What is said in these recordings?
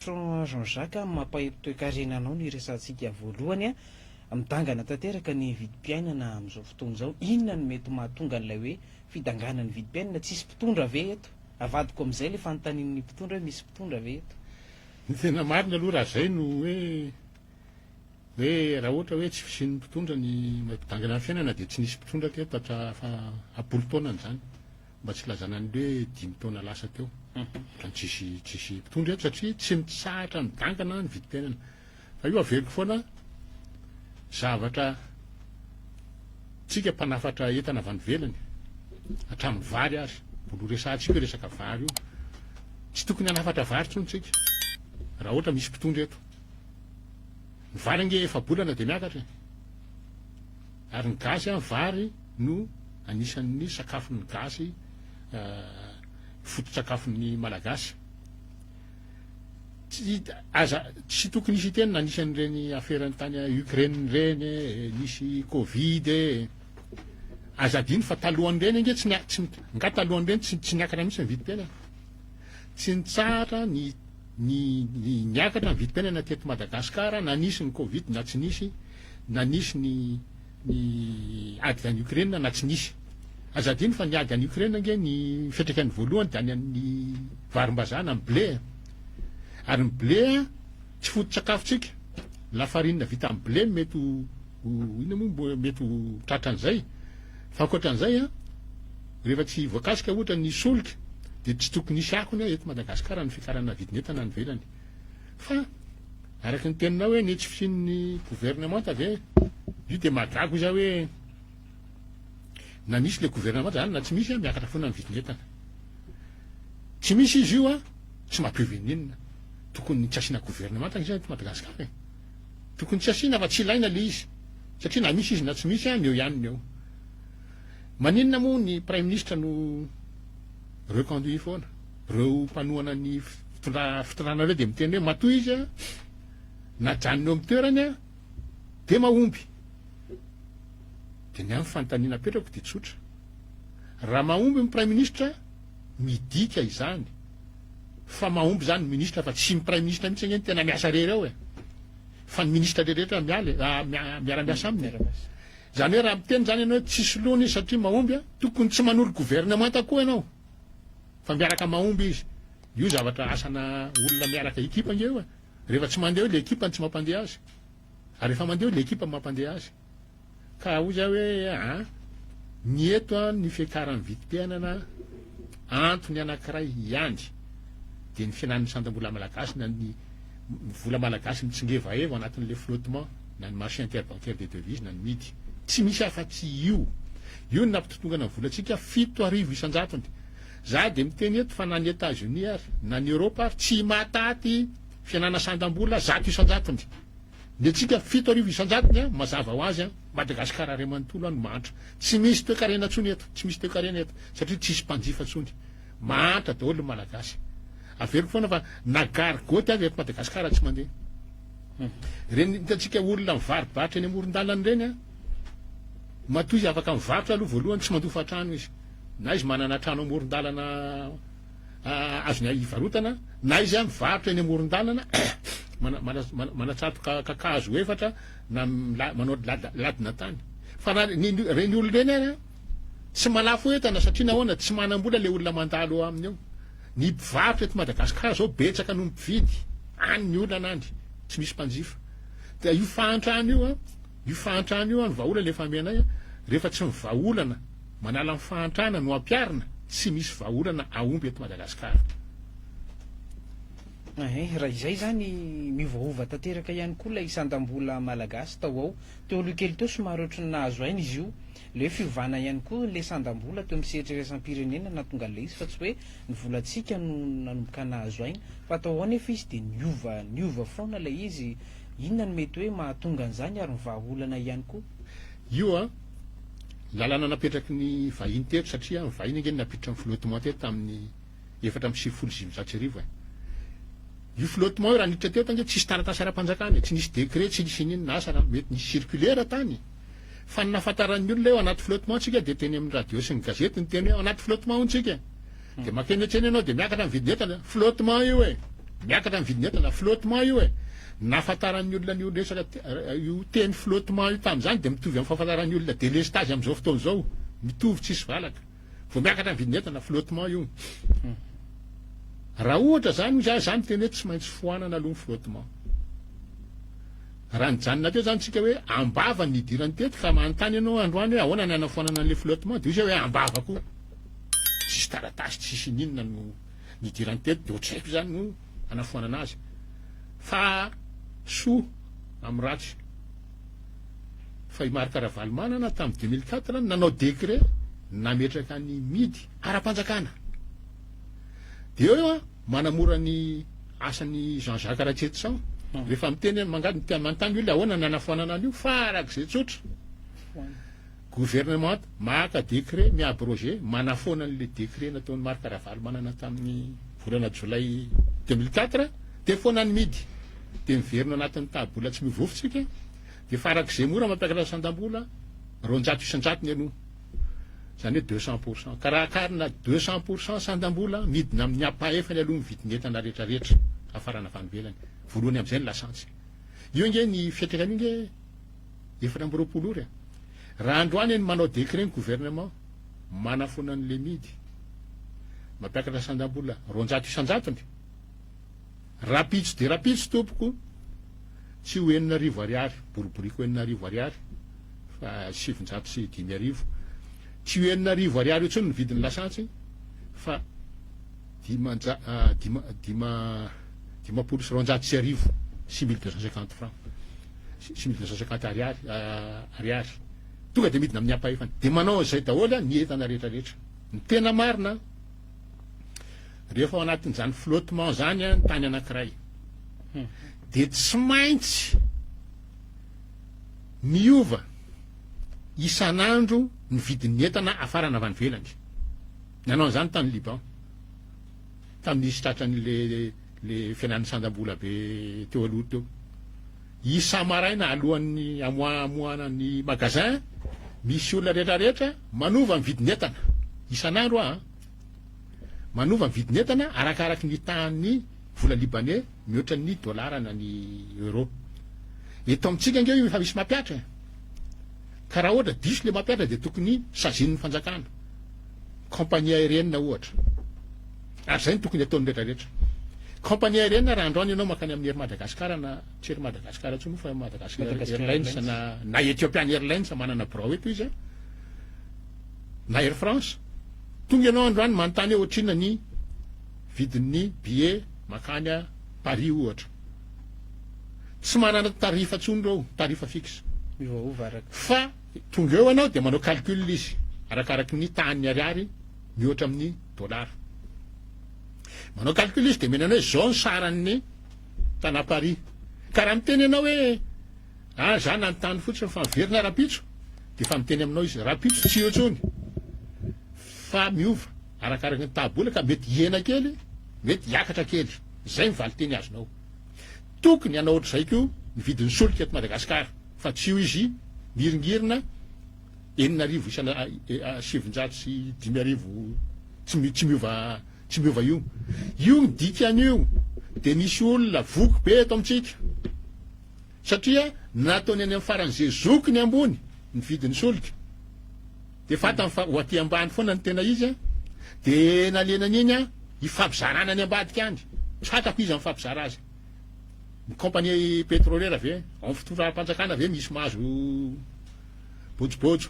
Jean-Jacques mampahay-toe-karena anao ny resantsika voalohany midangana tanteraka ny vidim-piainana amin'izao fotoana izao. Inona no mety mahatonga an'ilay hoe fidangana ny vidim-piainana? Tsisy mpitondra ve eto? Avadiko amin'izay ilay fanontanian'ny mpitondra hoe misy mpitondra ve eto? Ny tena marina aloha raha izay no hoe raha ohatra hoe tsy fisian'ny mpitondra ny mampidangana ny fiainana dia tsy nisy mpitondra teto apolo taonany izany, mba tsy lazana an'ilay 5 taona lasa teo. Kan tsisy mpitondra eto satria tsy mitsahatra midangana ny vidim-piainana. Fa io averiko foana zavatra tsika mpanafatra entana avy any ivelany hatramin'ny vary azy, mbola resantsika hoe resaka vary io, tsy tokony hanafatra vary tsony tsika raha ohatra misy mpitondra eto. Ny vary ange efa bolana dia miakatra, ary ny gasy ny vary no anisan'ny sakafon'ny gasy, foto-tsakafon'ny malagasy. Tsy tokony hisy teny na nisy an'ireny aferany tany Ukraine ireny, nisy Covid azadiny fa talohan'ireny ange nga talohan'ireny tsy niakatra mihitsy ny vidim-piainana, tsy nitsahatra ny niakatra ny vidim-piainana teto Madagasikara, na nisy ny Covid na tsy nisy, na nisy ny ady any Ukraine na tsy nisy. Azadiny fa niady any Ukraine ange ny fiantraikany voalohany dia any amin'ny varim-bazana amin'ny blé, ary ny blé tsy foto-tsakafontsika. Lafarinina vita amin'ny blé mety inona moa mety ho tratran'izay, fa ankoatran'izay rehefa tsy voakasika ohatra ny solika dia tsy tokony hisy akony eto Madagasikara ny fikarana vidin'entana ny velany. Fa araka ny teninao hoe ny tsy fisian'ny gouvernemanta ve io dia mahagago izy hoe na misy le gouvernement zany na tsy misy miakatra foana ny vidin'entana. Tsy misy izy io tsy mampihoveninina, tokony tsy asiana gouvernement izy eto Madagasikara. Tokony tsy asiana fa tsy ilaina le izy, satria na misy izy na tsy misy eo ihany ny eo. Maninona moa ny prime ministre no reconduit foana, reo mpanohana ny fitondrana ireo dia miteny hoe matoy izy na janony eo amin'ny toerany dia mahomby. Dia ny amin'ny fanontaniana petrako dia tsotra, raha mahomby ny prime ministre midika izany fa mahomby zany ny ministre fa tsy ny prime ministre mihitsy ny tena miasa rery ao fa ny ministre rehetra miara-miasa aminy. Zany hoe raha miteny zany ianao tsisy lony izy satria mahomby tokony tsy manolo gouvernemanta koa ianao fa miaraka mahomby izy. Io zavatra asana olona miaraka ekipa ingeo rehefa tsy mandeha hoe le ekipa tsy mampandeha azy, ary rehefa mandeha le ekipa mampandeha azy. Ka hoy hoe ny eto ny fiakaran'ny vidim-piainana antony anankiray ihany dia ny fianan'ny sandam-bola malagasy na ny vola malagasy mitsingeva eva anatin'le flottement na ny marché interbancaire des devises na ny midy. Tsy misy afa-tsy io ny nampitotongana ny volantsika 7,000 isan-jatony. Za dia miteny eto fa na ny États-Unis ary na ny Europe ary tsy mahataty fianana sandam-bola 100 isan-jatony. Ny atsika 7,000 isan-jatony mazava ho azy Madagasikara ray manontolo no mahantra. Tsy misy toe-karena tsony eto, tsy misy toe-karena eto satria tsisy mpanjifa tsony, mahantra daholo ny malagasy. Averiko foana fa nagary goty avy eto Madagasikara tsy mandeha. Reny hitantsika olona mivaribatra eny amoron-dalana ireny matoy izy afaka mivarotra aloha voalohany tsy mandofa trano izy, na izy manana trano amoron-dalana azony ivarotana, na izy mivarotra eny amoron-dalana manatsatoka kakazo efatra na manao ladina tany. Fa reny olona reny tsy malafo entana satria nahoana tsy manam-bola le olona mandalo aminy eo. Ny mpivarotra eto Madagasikara zao betsaka no mpividy any ny olona anandy, tsy misy mpanjifa. Dia io fahantrano io ny vahaolana le famenay rehefa tsy mivahaolana manala ny fahantrana no ampiarina, tsy misy vahaolana aomby eto Madagasikara. Raha izay zany miovaova tanteraka ihany koa ilay sandam-bola malagasy tao ao. Teo aloha kely teo somary ohatrany nahazo aina izy io, le hoe fiovana ihany koa le sandam-bola teo amin'ny sehatry iraisam-pirenena nahatonga an'ilay izy, fa tsy hoe ny volantsika no nanomboka nahazo aina. Fa tao ao anefa izy dia niova foana ilay izy. Inona no mety hoe mahatonga an'izany ary ny vahaolana ihany koa? Io lalàna napetraky ny vahiny teto satria ny vahiny ange napiditra amin'ny flottement teto tamin'ny 4,7 io flottement io raha niditra teto ange tsisy taratasy ara-panjakana, tsy nisy décret, tsy nisy ninona asa, mety nisy circulaire tany. Fa ny nahafantaran'ny olona eo anaty flottement tsika dia teny amin'ny radio sy ny gazety ny teny hoe anaty flottement tsika. Dia makeny antsena ianao dia miakatra amin'ny vidin'entana flottement io miakatra mividinentana flottement io nafantaran'ny olona ny resaka io teny flottement io tamin'izany de mitovy amin'ny fahafantaran'ny olona délestage amin'izao fotoana izao mitovy tsisy valaka vao miakatra mividinentana flottement io raha ohatra zany zany teny hoe tsy maintsy foanana aloha ny flottement raha nijanona teo zany tsika hoe ambava ny idirany teto fa manontany ianao androany hoe ahoana ny anafoanana an'le flottement de izy hoe ambava koa tsisy taratasy tsisy ninona no nidirany teto de ohatry haiko zany no anafoanana azy fa soa amin'ny ratsy fa i Marc Ravalomanana tamin'ny 2004 nanao décret nametraka ny midy ara-panjakana de eo manamora ny asan'ny Jean-Jacques Ratsetsan rehefa miteny mangady manontany olona ahoana ny anafoanana an'io farak'izay tsotra gouvernement maka décret miabroger manafoana an'le décret nataon'ny Marc Ravalomanana tamin'ny volana jolay 2004 de foanany midy de miverina anatin'ny tabola tsy mivofotsika de farak'izay mora mampiakatra sandam-bola 200 isan-jatony aloha zany hoe 200%. Karakarina 200% sandam-bola midina amin'ny apaefany aloha mividinentana rehetrarehetra afarana avy any ivelany voalohany amin'izay ny lasantsy io nge ny fiatraikany nge 4 ory raha androany ny manao décret ny gouvernement manafoana an'le midy mampiakatra sandam-bola 200 isan-jatony rapitso de rapitso tompoko tsy ho 4,000 ariary boriboriko 4,000 ariary fa 705 arivo tsy ho 4,000 ariary io tsony ny vidin'ny lasantsy fa 250 6,250 francs 6,250 ariary tonga de midina amin'ny apaefany de manao zay daholo ny entana rehetrarehetra ny tena marina rehefa ao anatin'izany flottement zany ny tany anankiray de tsy maintsy miova isan'andro ny vidin'ny entana afarana avy any velany nanao an'izany tany Liban tamin'nisy tratran'le fiainan'ny sandam-bola be teo aloha teo isa maraina alohan'ny amoahana ny magasin misy olona rehetrarehetra manova ny vidin'entana isan'andro manova ny vidin'entana arakaraky ny tany vola libanais mihoatra ny dollara na ny euro eto amintsika nge io efa misy mampiatra ka raha ohatra diso le mampiatra de tokony sazin'ny fanjakana compagnie aérienne ohatra ary zay ny tokony ataon'ny rehetrarehetra compagnie aérienne raha androany ianao makany amin'ny Air Madagascar na tsy Air Madagascar tsy moa fa Madagascar Airlines na Ethiopian Airlines manana birao eto izy na Air France tonga ianao androany manontany hoe ohatrina ny vidin'ny billet makany a Paris ohatra tsy manana tarifa tsony reo tarifa fixe fa tonga eo anao de manao calcul izy arakaraky ny tany ariary mihoatra amin'ny dollara manao calcul izy de menana hoe zao ny saran'ny tana Paris ka raha miteny ianao hoe za nanontany fotsiny fa miverina rapitso de fa miteny aminao izy rapitso tsy eo tsony fa miova arakaraky ny tabola ka mety hiena kely mety hiakatra kely zay mivaly teny azonao tokony anao ohatr'izay ko ny vidin'ny solika eto Madagasikara fa tsy io izy miringirina 705 tsy miova io ny dikan'io de misy olona voky be eto amintsika satria nataony any amin'ny faran'izay zoky ny ambony ny vidin'ny solika de fatany fa ho aty ambany foana ny tena izy de nalenan'iny ifampizarana any ambadika any tsy fatako izy mifampizara azy ny compagnie pétrolière ave amin'ny fitoram-panjakana ave misy mahazo bojobojy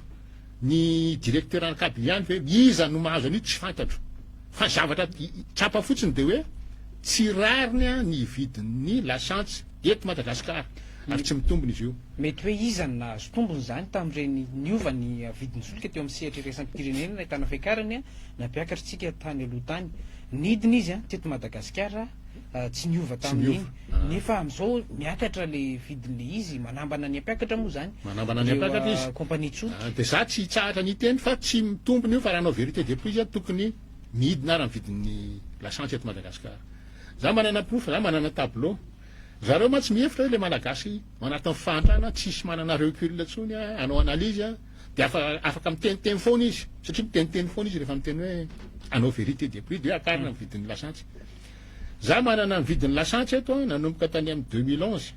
ny directeur en cabinet any ve iza no mahazo an'io tsy fantatro fa zavatra tsapa fotsiny de hoe tsy rariny ny vidin'ny lasantsy eto Madagasikara ary tsy mitombony izy io mety hoe izany nahazo tombony zany tamin'ireny niova ny vidin'ny solika teo amin'ny sehatra iraisam-pirenena nahitana fiakarany nampiakatritsika tany aloha tany nidiny izy teto Madagasikara tsy niova tamin'iny nefa amin'izao miakatra le vidin'le izy manambana ny ampiakatra moa zany manambana ny ampiakatra izy compagnie tsotra de za tsy tsahatra ny teny fa tsy mitombony io fa raha nao vérité de prix tokony midina ary ny vidin'ny lasantsy eto Madagasikara za manana proof za manana tableau zareo ma tsy mihefitra hoe le malagasy manatin'ny fantrana tsisy manana recul tsony anao analyse de afaka miteniteny foana izy satria miteniteny foana izy rehefa miteny hoe anao vérité de prix de akarina ny vidin'ny lasantsy za manana ny vidin'ny lasantsy eto nanomboka tany amin'ny 2011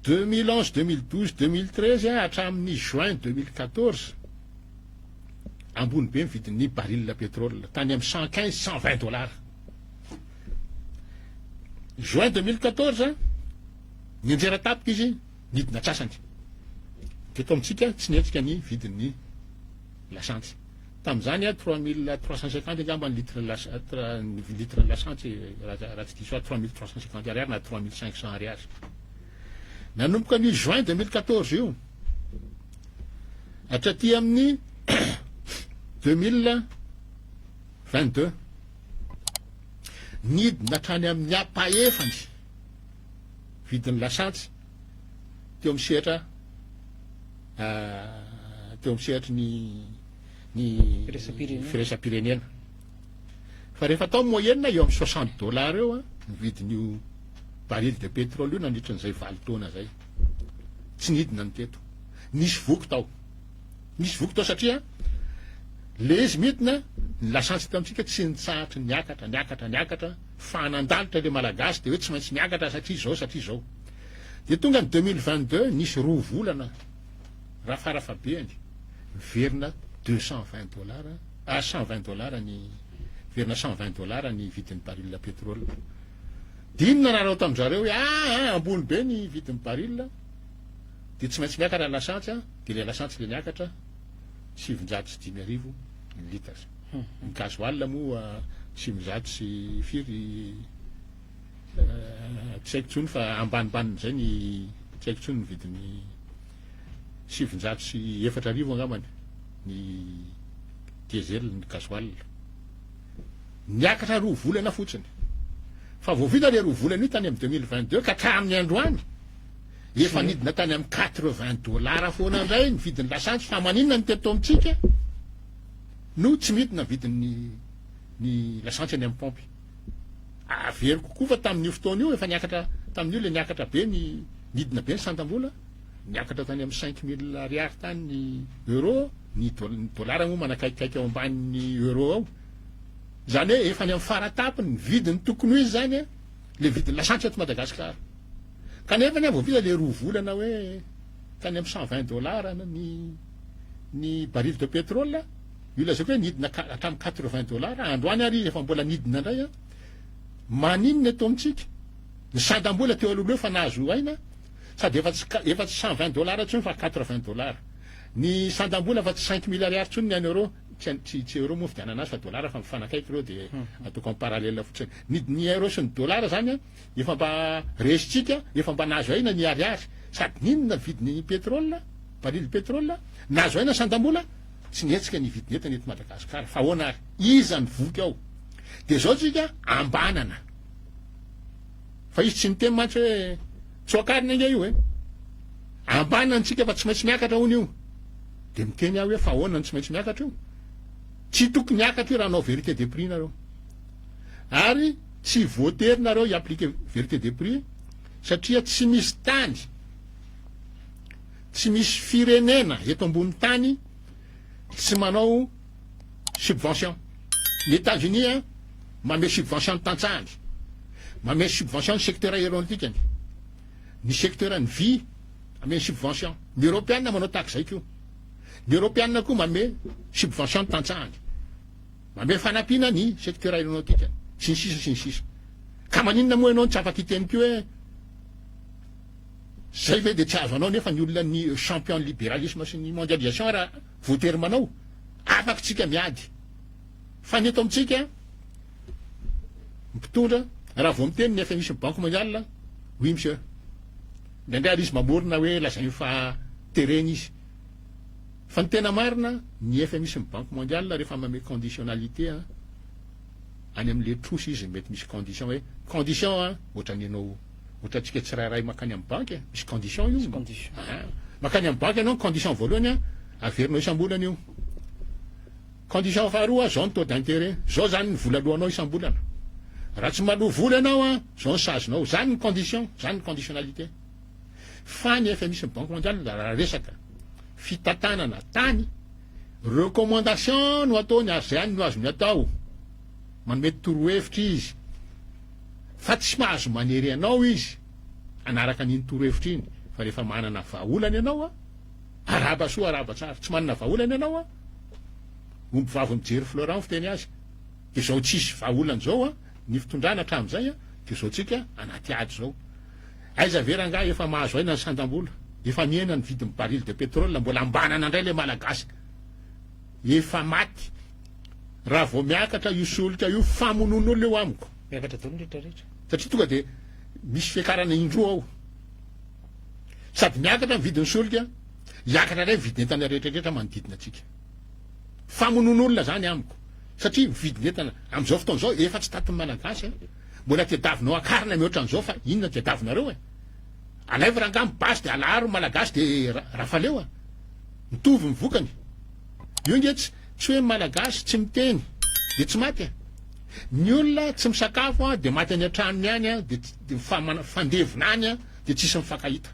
2011 2012 2013 hatramin'ny juin 2014 ambony be ny vidin'ny baril pétrole tany amin'ny 115 120 dollars juin 2014 ny anjera tapika izy nidina trasany teto amintsika tsy nietsika ny vidin'ny lasantsy tamin'izany 3350 angamba ny litre lasantsy raha tsy diso 3350 ariary na 3500 ariary nanomboka ny juin 2014 io hatraty amin'ny 2022 nidina hatrany amin'ny apa-efany vidin'ny lasantsy teo misehatra ny firaisampirenena fa rehefa atao moyenne eo amin'ny 60 dollars eo ny vidin'io baril de pétrole io nandritra n'izay 20 taona zay tsy nidina ny teto nisy voky tao satria le izy midina ny lasantsy tamitsika tsy nitsahatra niakatra fa nandalitra le malagasy de hoe tsy maintsy miakatra satria zao de tonga ny 2022 nisy 2 volana raha farafabeany miverina 220 dollars 120 dollars ny verina 120 dollars ny vidin'ny baril pétrole dinona nareo tamin'zareo hoe ambony be ny vidin'ny baril de tsy maintsy miakatra ny lasantsy de le lasantsy le niakatra 750 ny litre ny gasoil moa 700 tsy haiko tsony fa ambanibanizay ny tsy haiko tsony ny vidin'ny 740 angambany ny diesel ny gasoil niakatra 2 volana fotsiny fa voavita le 2 volana io tany amin'ny 2022 ka hatramin'ny androany efa nidina tany amin'ny 80 dollars foana indray ny vidin'ny lasantsy fa maninona ny teto amintsika no tsy midina vidin'ny ny lasantsy any amin'ny pompy avery kokoa fa tamin'io fotoana io efa niakatra tamin'io le niakatra be ny nidina be ny santam-bola niakatra tany amin'ny 5000 ariary tany ny euro ny dollara moa manakaikikaiky ao ambanin'ny euro ao zany hoe efa ny amin'ny faratapiny ny vidiny tokony ho izy zany le vidin'ny lasantsy eto Madagasikara kanefa ny voavita le 2 volana hoe tany amin'ny 120 dollars ny baril de pétrole io lazako hoe nidina hatramin'ny 80 dollars androany ary efa mbola nidina indray maninona eto amintsika ny sandam-bola teo aloha fa nahazo aina sady efa tsy 120 dollars tsony fa 80 dollars ny sandam-bola fa tsy 5000 ariary tsony ny any euro tsy euro moa fidianana azy fa dollars fa mifanakaiky reo de ataoko amin'ny parallèle fotsiny ny euro sy ny dollars zany efa mba resitsika efa mba nahazo aina ny ariary sady ninona vidin'ny pétrole baril pétrole nahazo aina sandam-bola tsy nietsika ny vidiny eto Madagasikara fa ahoana ary iza ny voky ao de zao tsika ambanana fa izy tsy niteny mantsy hoe tsoakarina inge io ambanana tsika fa tsy maintsy miakatra hony io de miteny aho hoe fa ahoana tsy maintsy miakatra io tsy tokony miakatra io raha anao vérité des prix nareo ary tsy voatery nareo hiappliquer vérité des prix satria tsy misy tany tsy misy firenena eto ambony tany tsy manao subvention ny États-Unis mame subvention ny tantsahany mame subvention ny secteur aéronautique ny secteur ny vie ame subvention ny européenne manao taxe zay keo ny européenne koa mame subvention ny tantsahany mame fanampiana ny secteur aéronautique sy ny sisa ka maninona moa ianao tsy afaka hiteny keo hoe zay ve de tsy azo anao nefa ny olona ny champion libéralisme sy ny mondialisation raha voatery manao afaka tsika miady fa ny eto amintsika mpitondra raha vao miteny ny FMI sy ny banque mondiale oui monsieur ndraindray ary izy mamorona hoe lazay fa tereny izy fa ny tena marina ny FMI sy ny banque mondiale rehefa mame conditionnalité any amin'le trosy izy mety misy condition hoe condition ohatra ny anao ohatra tsika tsirairay makany amin'ny banque misy condition io makany amin'ny banque ianao condition voalohany averinao isam-bolana io condition faharoa zao ny taux d'intérêt zao zany ny vola alohanao isam-bolana raha tsy maloha vola ianao zao ny sazinao zany ny condition zany ny conditionnalité fa ny FMI sy ny banque mondiale raha resaka fitantanana tany recommandation no ataony ary zay any no azony atao manome torohevitra izy fa tsy mahazo manery anao izy anaraka an'iny torohevitra iny fa rehefa manana vahaolana ianao a araba soa araba tsara tsy manana vahaolana ianao a omby vavy mijery Florent fiteny azy de zao tsisy vahaolana zao a ny fitondrana hatramin'izay a de zao tsika anaty ady zao aiza ve rangah efa mahazo aina ny sandam-bola efa miena ny vidin'ny baril de pétrole mbola ambanana indray le malagasy efa maty raha vao miakatra io solika io famonon'olona eo amiko miakatra dolo rehetrarehetra satria tonga de misy fiakarana indroa ao sady miakatra ny vidin'ny solika hiakatra ray vidin'entana rehetrarehetra manodidina atsika famonon'olona zany amiko satria vidin'entana am'izao fotoana zao efa tsy tatin'ny malagasy mbola tiadavinao akarina mihoatra an'izao fa inona tiadavinareo alaivy rangah mibasy de alaharo malagasy de rafaleo mitovy mivokany io nge tsy hoe malagasy tsy miteny de tsy maty ny olona tsy misakafo de maty any antranony any de fandevina any de tsisy mifankahita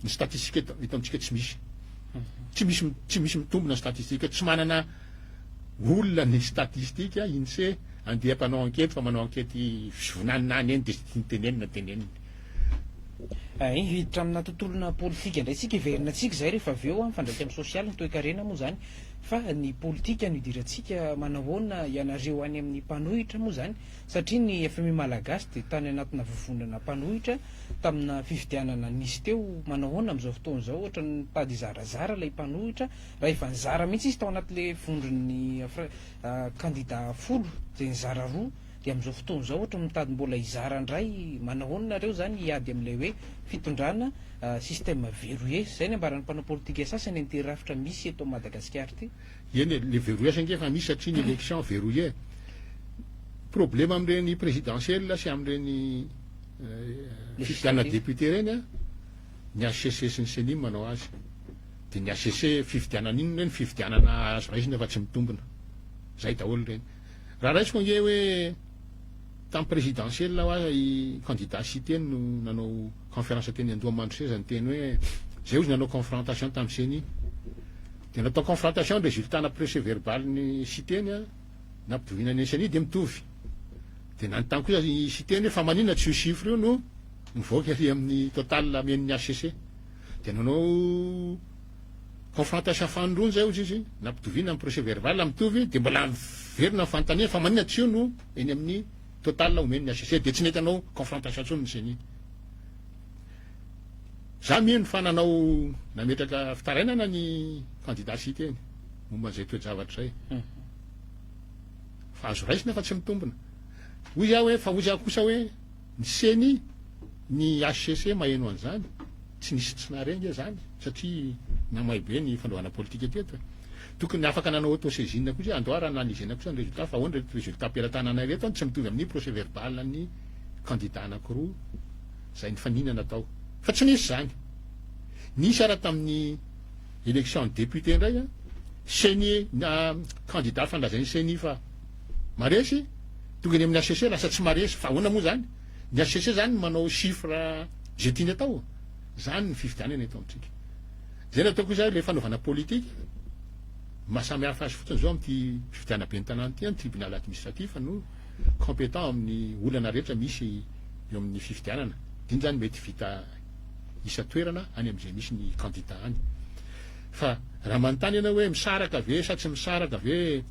ny statistika eto amitsika tsy misy mitombona ny statistika tsy manana olona ny statistika INSEE andeha mpanao ankety fa manao ankety vonaninany eny de tenenina hiditra amina tontolona politika indray tsika iverina atsika zay rehefa avy eo mifandraika amin'ny sosialy ny toe-karena moa zany fa ny politika no idirantsika manahoana ianareo any amin'ny mpanohitra moa zany satria ny FMI malagasy de tany anatina vovonana mpanohitra tamina fifidianana nisy teo manahoana am'izao fotoana zao ohatra ny tady zarazara lay mpanohitra raha efa nizara mihitsy izy tao anatin'le vondron'ny kandida folo de nizara roa de am'izao fotoana zao ohatra mitady mbola izara indray manahoana nareo zany hiady am'lay hoe fitondrana système verrouillé zay ny ambaran'ny mpanao politika sasany antery rafitra misy eto Madagasikara ty eny le verrouillé sangefa misy satria ny élection verrouillé problème am'ireny présidentielle sy am'ireny fifidianana député reny ny HCC sy ny CENI manao azy de ny HCC fifidianana iny reny fifidianana azo raisina fa tsy mitombona zay daholo reny raha raisiko nge hoe tamin'ny présidentielle i candidat citeny no nanao conférence teny Andohamandro seza ny teny hoe zay ozy nanao confrontation tamin'ny CENI de natao confrontation ny résultat na procès verbal ny citeny nampitovina ny CENI de mitovy de nanontany koa i citeny hoe fa manina tsy io chiffre io no mivoaka amin'ny total amen'ny HCC de nanao confrontation fanondrony zay ozy izy nampitovina amin'ny procès verbal mitovy de mbola verina fantania fa manina tsy io no eny amin'ny total omen'ny HCC de tsy nety anao confrontation tsony ny CENI za mino fa nanao nametraka fitarainana ny candidat citeny momba an'izay toe-javatra zay fa azo raisina fa tsy mitombona hoy za hoe fa hoy za kosa hoe ny CENI ny HCC maheno an'izany tsy nisy tsy narengy zany satria namay be ny fandohana politika teto tokony afaka nanao autosaisine koa andoara analysena kosa ny résultat fa ahoana résultat am-pelatanana reto tsy mitovy amin'ny procès verbal ny candidat anankiroa zay ny fanina natao fa tsy nisy zany nisy ara tamin'ny élection député indray CENI na candidat fandrazainy CENI fa maresy tokony amin'ny HCC lasa tsy maresy fa ahoana moa zany ny HCC zany manao chiffre zay tiany atao zany ny fifidianana eto amitsika zay natao zay le fanaovana politique mahasamihafa azy fotsiny zao amty fifidiana be ny tanàna ty ny tribunal administratif no compétent amin'ny olana rehetra misy eo amin'ny fifidianana diny zany mety vita isa toerana any am'izay misy ny candidat any fa raha manontany ianao hoe misaraka ve sa tsy misaraka ve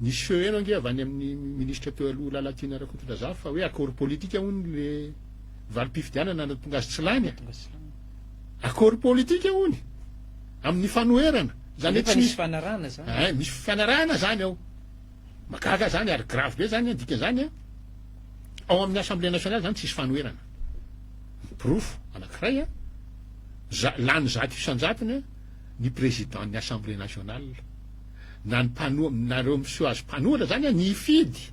nisy feo eno ange avy any amin'ny ministre teo aloha Lalatina Rakotodraza fa hoe accord politique hony le valim-pifidianana na tonga azy tsy lany accord politique hony amin'ny fanoherana zany tsy misy fanarahana zany misy fanarahana zany ao magaga zany ary grave be zany dikan'izany ao amin'ny assemblée nationale zany tsisy fanoherana proof anankiray lany zato isan-jatony ny président ny assemblée nationale na ny nareo miseho azy mpanohitra zany ny fidy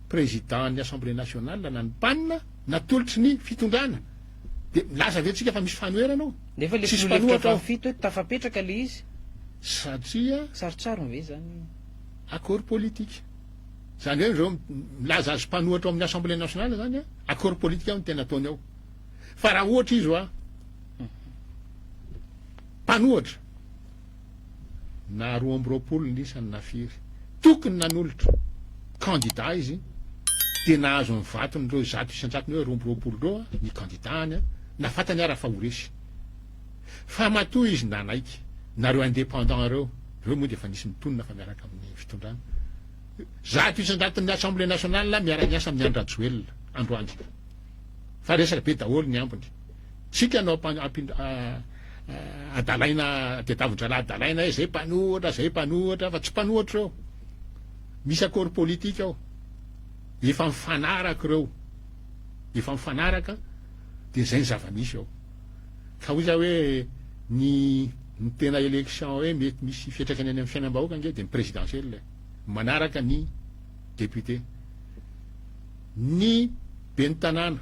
président ny assemblée nationale na ny mpanina natolotry ny fitondrana de milaza avetsika fa misy fanoherana ao nefa le fito hoe tafapetraka le izy satria sarotsaro ve zany accord politique zany hoe zao milaza azy mpanohatra ao amin'ny assemblée nationale zany accord politique ao ny tena ataony ao fa raha ohatra izy mpanohatra na roa amby roapolo ny isany nafiry tokony nanolotra candidat izy dia nahazo ny vatony reo zato isan-jatony hoe romboroapolo reo ny candidat-any nafatany ara fa horesy fa matoa izy nanaiky nareo indépendant reo moa dia efa nisy mitonona fa miaraka amin'ny fitondrana zato isan-jatony assemblée nationale miara-miasa amin'ny Andrajoelina androany fa resaka be daholo ny ambony tsika anao adalaina tedavon-dralahy adalaina zay mpanohatra fa tsy mpanohatra reo misy accord politique ao efa mifanaraka reo efa mifanaraka dia zay ny zava-misy ao ka hoy za hoe ny tena élection hoe mety misy fiantraikany any amin'ny fiainam-bahoaka nge dia ny présidentielle manaraka ny député ny ben'ny tanàna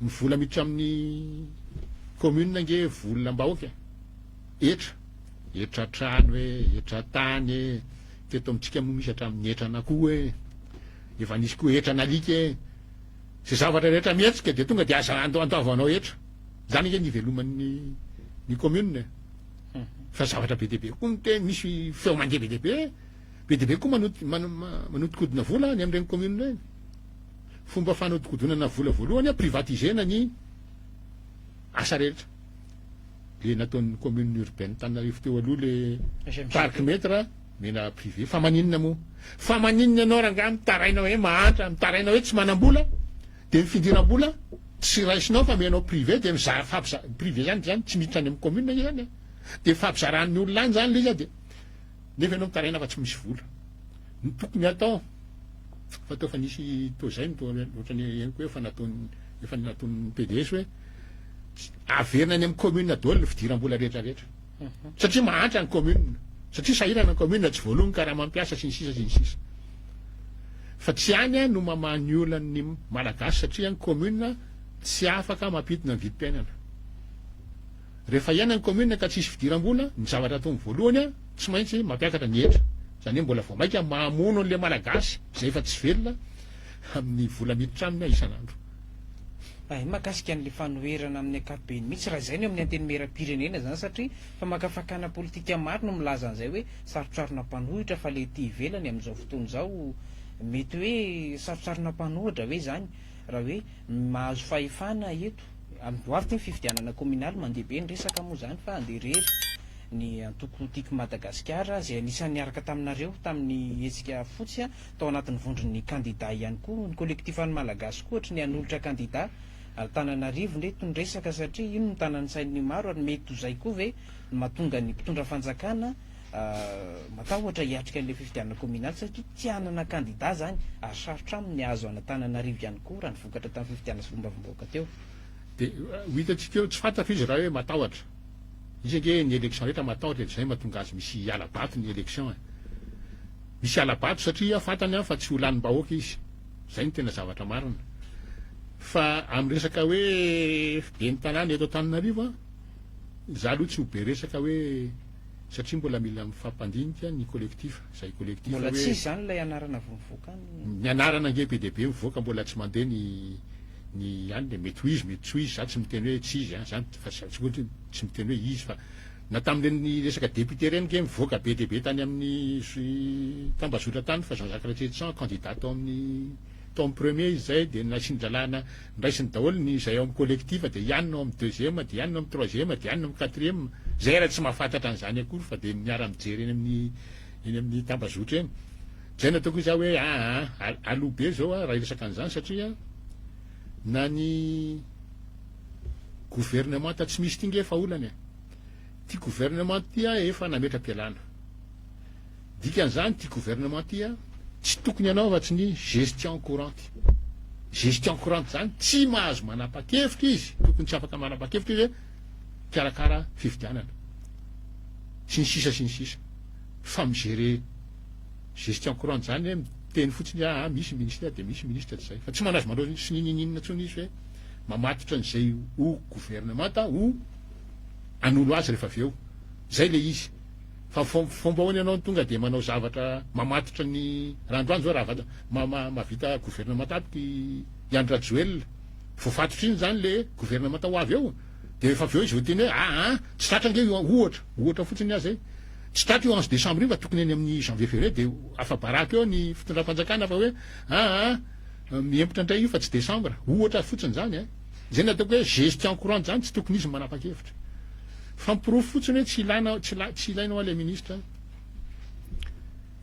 ny vola miditra amin'ny commune nge volam-bahoaka etra trano hoe etra tany teto amintsika moa misy hatramin'ny etrana koa efa nisy koa etra nalika zay zavatra rehetra mihetsika dia tonga dia aza andoavanao etra zany nge ny ivelomany commune fa zavatra be dehibe koa mite misy feo mandeha be dehibe koa manodikodina vola ny amin'ireny commune reny fomba fanodikodonana vola voalohany privatisena ny asa rehetra le nataon'ny commune urbaine Tananarivo teo aloha le parc metre mena privé fa maninona moa fa maninona ianao ranga mitarainao hoe mahantra mitarainao hoe tsy manam-bola dia mifindiram-bola tsy raisinao fa menao privé dia privé zany tsy miditra any amin'ny commune izy zany dia fampizaran'ny olona any zany le izy dia nefa ianao mitaraina fa tsy misy vola ny tokony atao fa tao fa nisy to zay ohatrany eniko hoe efa nataon'ny PDS hoe averina any amin'ny commune daholo ny fidiram-bola rehetrarehetra satria mahantra ny commune satria sahirana ny commune tsy voalohany ka raha mampiasa sy ny sisa fa tsy any no mamany olany malagasy satria ny commune tsy afaka mampidina ny vidim-piainana rehefa iana ny commune ka tsisy fidiram-bola ny zavatra ataony voalohany tsy maintsy mampiakatra ny etra zany hoe mbola vao maika mamono an'le malagasy zay efa tsy velona amin'ny vola miditra aminy isan'andro mahakasika an'le fanoherana amin'ny ankapobeny mihitsy raha zay ny amin'ny antenimera-pirenena zany satria fa makafakana politika maro no milaza an'izay hoe sarotsarona mpanohitra fa le ty ivelany amin'izao fotoana zao mety hoe sarotsarona mpanohitra hoe zany raha hoe mahazo fahefana eto amboary ty ny fifidianana communaly mandeha be ny resaka moa zany fa anderery ny antoko tiako Madagasikara zay anisan'ny niaraka taminareo tamin'ny hetsika fotsy tao anatin'ny vondron'ny candidat ihany koa ny collectif any malagasy koa ohatra ny hanolotra candidat Antananarivo nreto ny resaka satria ino ny tanany sain'ny maro ary mety tozay koa ve mahatonga ny mpitondra fanjakana matahotra hiatrika an'le fifidianana communaly satria tsy hanana candidat zany ary sarotra amin'ny azo Antananarivo ihany koa raha ny vokatra tamin'ny fifidianana sy fombavomboaka teo dia hitatsika eo tsy fantatra izy raha hoe matahotra izy nge ny élection rehetra matahotra zay mahatonga azy misy alabato ny élection misy alabato satria fantany fa tsy ho lanim-bahoaka izy zay ny tena zavatra marina fa amin'ny resaka hoe ben'ny tanàna eto Antananarivo za aloha tsy ho be resaka hoe satria mbola mila mifampandinika ny collectif zay collectif mbola tsy zany ilay anarana vomivoaka ny anarana nge be dehibe mivoaka mbola tsy mandeha ny any le mety ho izy mety tsy ho izy za tsy miteny hoe tsy izy zany fa tsy miteny hoe izy fa na tamin'ireny resaka député reny ke mivoaka be dehibe tany amin'ny tambazotra tany fa Jean-Jacques Ratsetsan candidat tao amin'ny premier izy zay dia nasindralana nraisiny daholo ny zay ao amin'ny collectif dia ianona ao amin'ny deuxième dia ianona amin'ny troisième dia ianona amin'ny quatrième zay raha tsy mahafantatra an'izany akory fa dia miara mijery eny amin'ny tambazotra eny zay nataoko izy hoe aloha be zao raha resaka an'izany satria na ny gouvernement tsy misy ty nge fa olany ty gouvernement ty efa nametra-pialana dikan'izany ty gouvernement ty tsy tokony anaovatsy ny gestion courante zany tsy mahazo manapa-kevitra izy tokony tsy afaka manapa-kevitra izy hoe karakara fifidianana sy ny sisa fa migere gestion courante zany hoe teny fotsiny misy ministre dia misy ministre zay fa tsy manazo manao sy nininina tsony izy hoe mamatotra n'izay ho gouvernement ho anolo azy rehefa avy eo zay le izy fa fomba hoany ianao tonga dia manao zavatra mamatotra ny randroany zao raha mavita gouvernement apiky Andrajoelina voafatotra iny zany le gouvernement ho avy eo dia rehefa avy eo izy ho teny hoe tsy tratra nge ohatra fotsiny azy tsy taty io 11 décembre io fa tokony eny amin'ny janvier février dia afa-baraka eo ny fitondram-panjakana fa hoe miempotra indray io fa tsy décembre ohatra fotsiny zany zay ny ataoko hoe gestion courante zany tsy tokony izy manapa-kevitra fampirofo fotsiny hoe tsy ilainao ilay ministra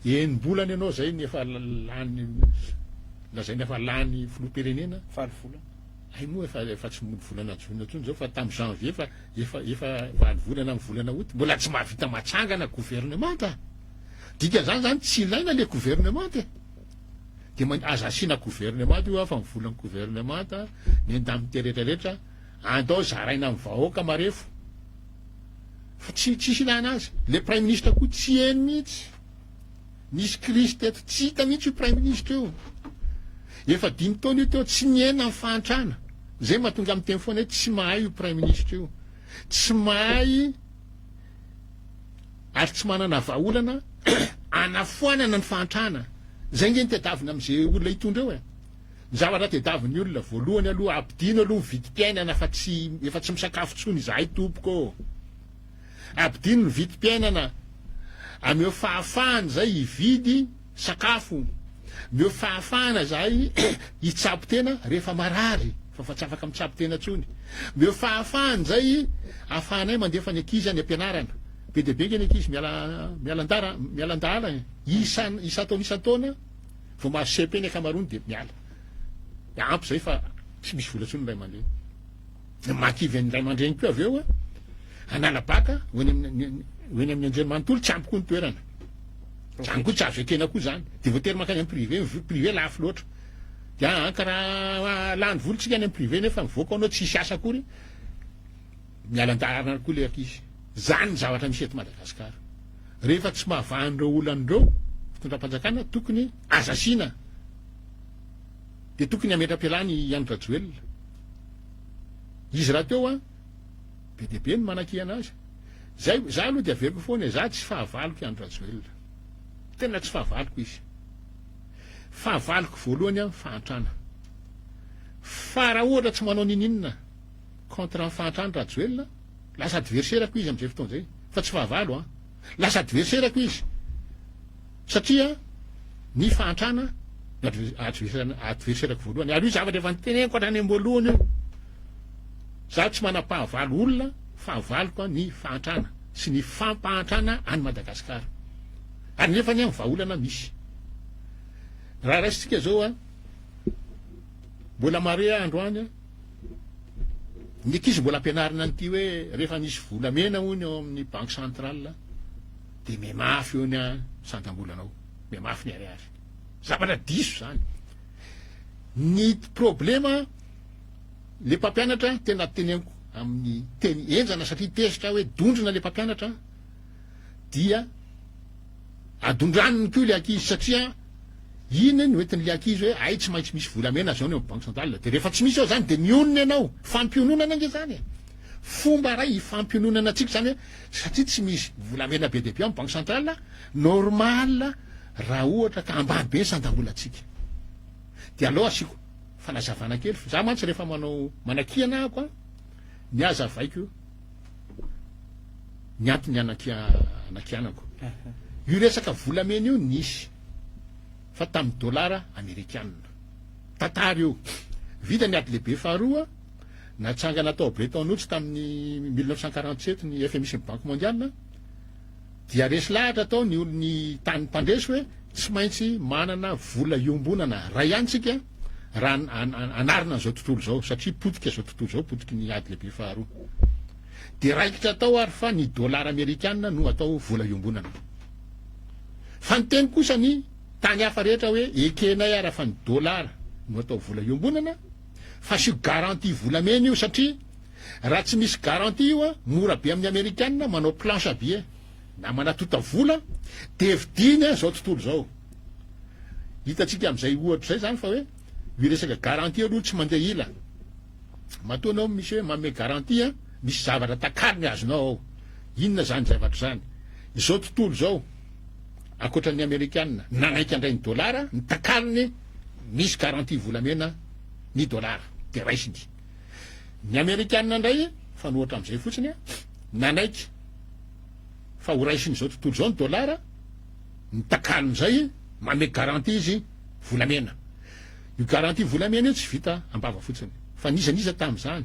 enim-bolany ianao zay ny efa lany lazainy efa lany filoham-pirenena falivola ay moa efa tsy mody volana jona tsony zao fa tamin'ny janvier efa valo volana amin'ny volana août mbola tsy mahavita matsangana gouvernemanta dikan'izany zany tsy ilaina le gouvernemanta dia aza asiana gouvernemanta io fa mivolany gouvernemanta ny endamite rehetrarehetra andao zaraina amin'ny vahoaka marefo fa tsisy ilana azy le prime ministre koa tsy eny mihitsy nisy crise teto tsy hita mihitsy io prime ministre io efa 5 taona io teo tsy niena amin'ny fahantrana zay mahatonga amin'ny teny foana hoe tsy mahay io prime ministre io tsy mahay ary tsy manana vahaolana anafoanana ny fahantrana zay nge ny tedavina amin'izay olona hitondra eo ny zavatra tedaviny olona voalohany aloha ampidino aloha vidim-piainana fa efa tsy misakafo tsony izahay tompoko ampidino ny vidim-piainana ameo fahafahany zay hividy sakafo meo fahafahana zay hitsapy tena rehefa marary fa tsy afaka mitsapy tena tsony meo fahafahany zay ahafahanay mandefa ny ankizy any ampianarana be de be nge ny ankizy mialandala isan-taona vo mahazo CP ny akamarony de miala ampy zay fa tsy misy vola tsony ray aman-dreny makivy any ray aman-dreny koa avy eo anala baka hoeny amin'ny anjerimanontolo tsy ampy koa ny toerana zany koa tsy azo ekena koa zany de voatery makany amin'ny privé lafo loatra dia karaha lany volontsika any amin'ny privé nefa mivoaka anao tsy hisy asa akory mialandarana koa le ankizy zany ny zavatra misy eto Madagasikara rehefa tsy mahavahan'ireo olan'ireo fitondram-panjakana tokony azasiana de tokony ametra-pialany Ian Rajoelina izy raha teo be de be ny manan-kiana azy za aloha de averiko foana za tsy fahavaloko Ian Rajoelina tena tsy fahavaloko izy fahavaloko voalohany fahantrana fa raha ohatra tsy manao nininona contre ny fahantrana Rajoelina lasa adversairako izy am'izay fotoana zay fa tsy fahavalo lasa adversairako izy satria ny fahantrana adversairako voalohany ary io zavatra efa niteneniko hatrany am-boalohany io za tsy manam-pahavalo olona fahavaloko ny fahantrana sy ny fampahantrana any Madagasikara ary nefa ny amin'ny vahaolana misy raha raisitsika zao mbola mare androany ny ankizy mbola ampianarina an'ity hoe rehefa nisy volamena hony ao amin'ny banque centrale de memafy eo ny santam-bolanao memafy ny ariary zavatra diso zany ny problema le mpampianatra tena teneniko amin'ny teny enjana satria tezitra hoe dondrina le mpampianatra dia adondraniny koa le ankizy satria iny no entin'le ankizy hoe ay tsy maintsy misy volamena zao ny amin'ny banque centrale de rehefa tsy misy ao zany de mionona ianao fampiononana nge zany fomba ray fampiononana atsika zany hoe satria tsy misy volamena be de be amin'ny banque centrale normal raha ohatra ka ambany be ny sandam-bolatsika de aloha asiko fanazavana kely za mantsy rehefa manakiana ako ny azavaiko ny antony anakianako io resaka volamena io nisy fa tamin'ny dollara amerikanina tatary io vita ny ady lehibe faharoa natsangana tao Bretton Woods tamin'ny 1947 ny FMI ny banque mondiale dia resy lahatra tao ny olony tany mpandresy hoe tsy maintsy manana vola iombonana raha ihany tsika raha anarina zao tontolo zao satria potika zao tontolo zao potiky ny ady lehibe faharoa de raikitra tao ary fa ny dollara amerikanina no atao vola iombonana fa ny teny kosa ny tany hafa rehetra hoe ekenay ara fa ny dollara no atao vola iombonana fa sio garantie volamena io satria raha tsy misy garantie io mora be amin'ny amerikanina manao planche à billets na manatota vola de vidiny zao tontolo zao hitatsika am'izay ohatra zay zany fa hoe io resaka garantie aloha tsy mandeha ila matoa anao misy hoe manome garantie misy zavatra takariny azonao ao inona zany zavatra zany zao tontolo zao akoatran'ny amerikanina nanaiky andray ny dollara ny takariny misy garantie volamena ny dollara de raisiny ny amerikanina ndray fa nohatra am'izay fotsiny nanaiky fa ho raisiny zao tontolo zao ny dolara ny takalon'izay manome garantie izy volamena. Io garantie volamena io tsy vita ambava fotsiny fa nizaniza tamin'izany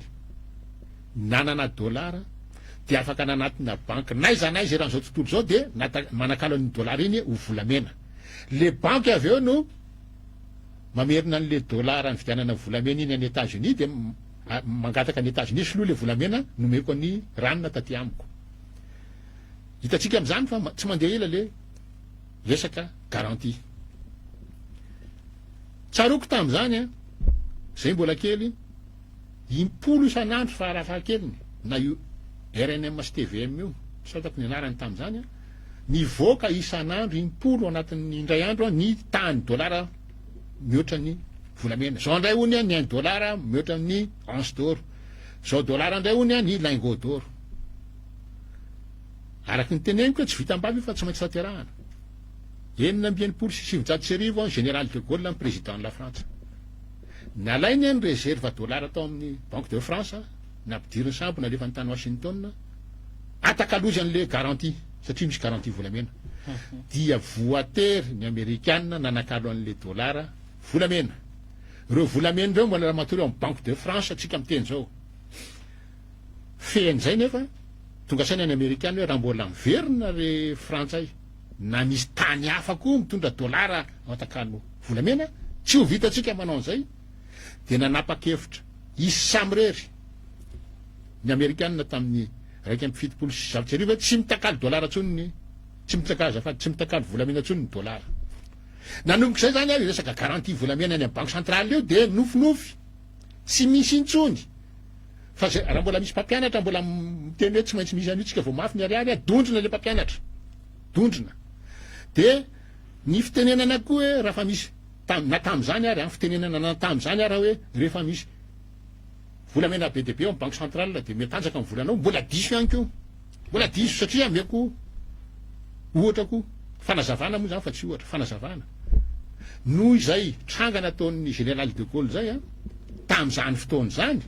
nanana dolara de afaka nanatina banky naiza naiza rahan'izao tontolo zao de manakalo an'ny dolara iny ho volamena. Le banky avy eo no mamerina an'le dolara ny vidianana volamena iny any États-Unis de mangataka any États-Unis soloa le volamena nomeko ny ranona taty amiko. Hitatsika amin'izany fa tsy mandeha ela le resaka garantie. Tsaroko tamin'izany a zay mbola kely 10 isan'andro farafahakeliny na io RNM sy TVM io satako ny anarany tamin'izany a nivoaka isan'andro 10 anatin'ny indray andro ny tany dolara mihoatra ny volamena. Zao indray hony ny dolara mihoatra amin'ny once d'or, zao dolara indray hony ny lingot d'or. Araky ny teneniko tsy vita ambavy fa tsy maintsy faterahana. 9,7 général de Gaulle, président de la France. Nalainy ny réserve dolara tao amin'ny Banque de France nampidiriny sambo nalefa ny tany Washington atakalozy an'le garantie satria misy garantie volamena. Dia voatery ny Américaine nanakalo an'le dolara volamena. Reo volamena reo mbola matory amin'ny Banque de France atsika miteny zao. Fean'izay nefa tonga saina ny Américaine hoe raha mbola miverina re frantsay na misy tany hafa koa mitondra dolara atakalo volamena tsy ho vitatsika manao an'izay de nanapa-kevitra isy samrery ny Américaine tamin'ny 1,7 tsy mitakalo dolara tsony tsy mitakalo volamena tsony ny dolara. Nanomboka izay zany resaka garantie volamena any amin'ny banque centrale io de nofinofy tsy misy intsony fa raha mbola misy mpampianatra mbola miteny hoe tsy maintsy misy an'io tsika vao mafy ny ariary dondrina le mpampianatra dondrina de ny fitenenana koa hoe raha fa misy na tamin'izany ary amin'ny fitenenana na tamin'izany ary hoe rehefa misy volamena be dia be amin'ny banque centrale de metanjaka amin'ny volanao mbola diso ihany koa mbola diso satria ameko ohatra ko fanazavana moa zany fa tsy ohatra fanazavana noho izay trangana ataon'ny général de Gaulle zay a tamin'izany fotoana zany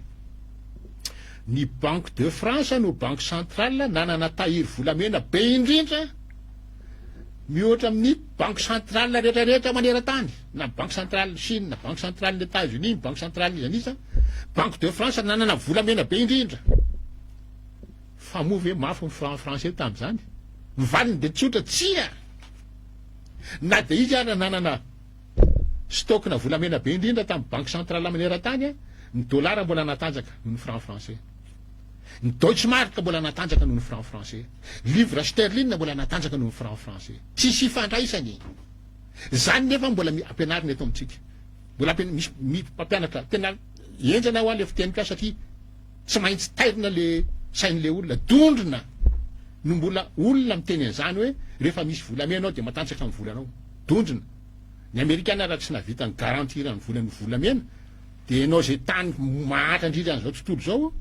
ny Banque de France no banque centrale nanana tahiry volamena be indrindra mihoatra amin'ny banque centrale rehetrarehetra maneran-tany na banque centrale Chine na banque centrale ny États-Unis banque centrale izanisa Banque de France nanana volamena be indrindra fa moa ve mafy ny franc français tamin'izany mivaliny de tsotra tsia na de izy ary nanana stockna volamena be indrindra tamin'ny banque centrale maneran-tany ny dolara mbola natanjaka noho ny franc français, ny Deutschmark mbola natanjaka noho ny franc français, livre sterling mbola natanjaka noho ny franc français. Tsisy ifandraisany. Zany nefa mbola ampianarina eto amintsika. Mbola misy mpampianatra tena enjana ho ale fiteny ka satria tsy maintsy tairina le sain'le olona dondrina no mbola olona miteny an'izany hoe rehefa misy volamena ao de matanjaka amin'ny volanao. Dondrina. Ny Amerikana raha tsy navita ny garantira ny volamena de anao zay tany mahatra indrindra an'izao tontolo zao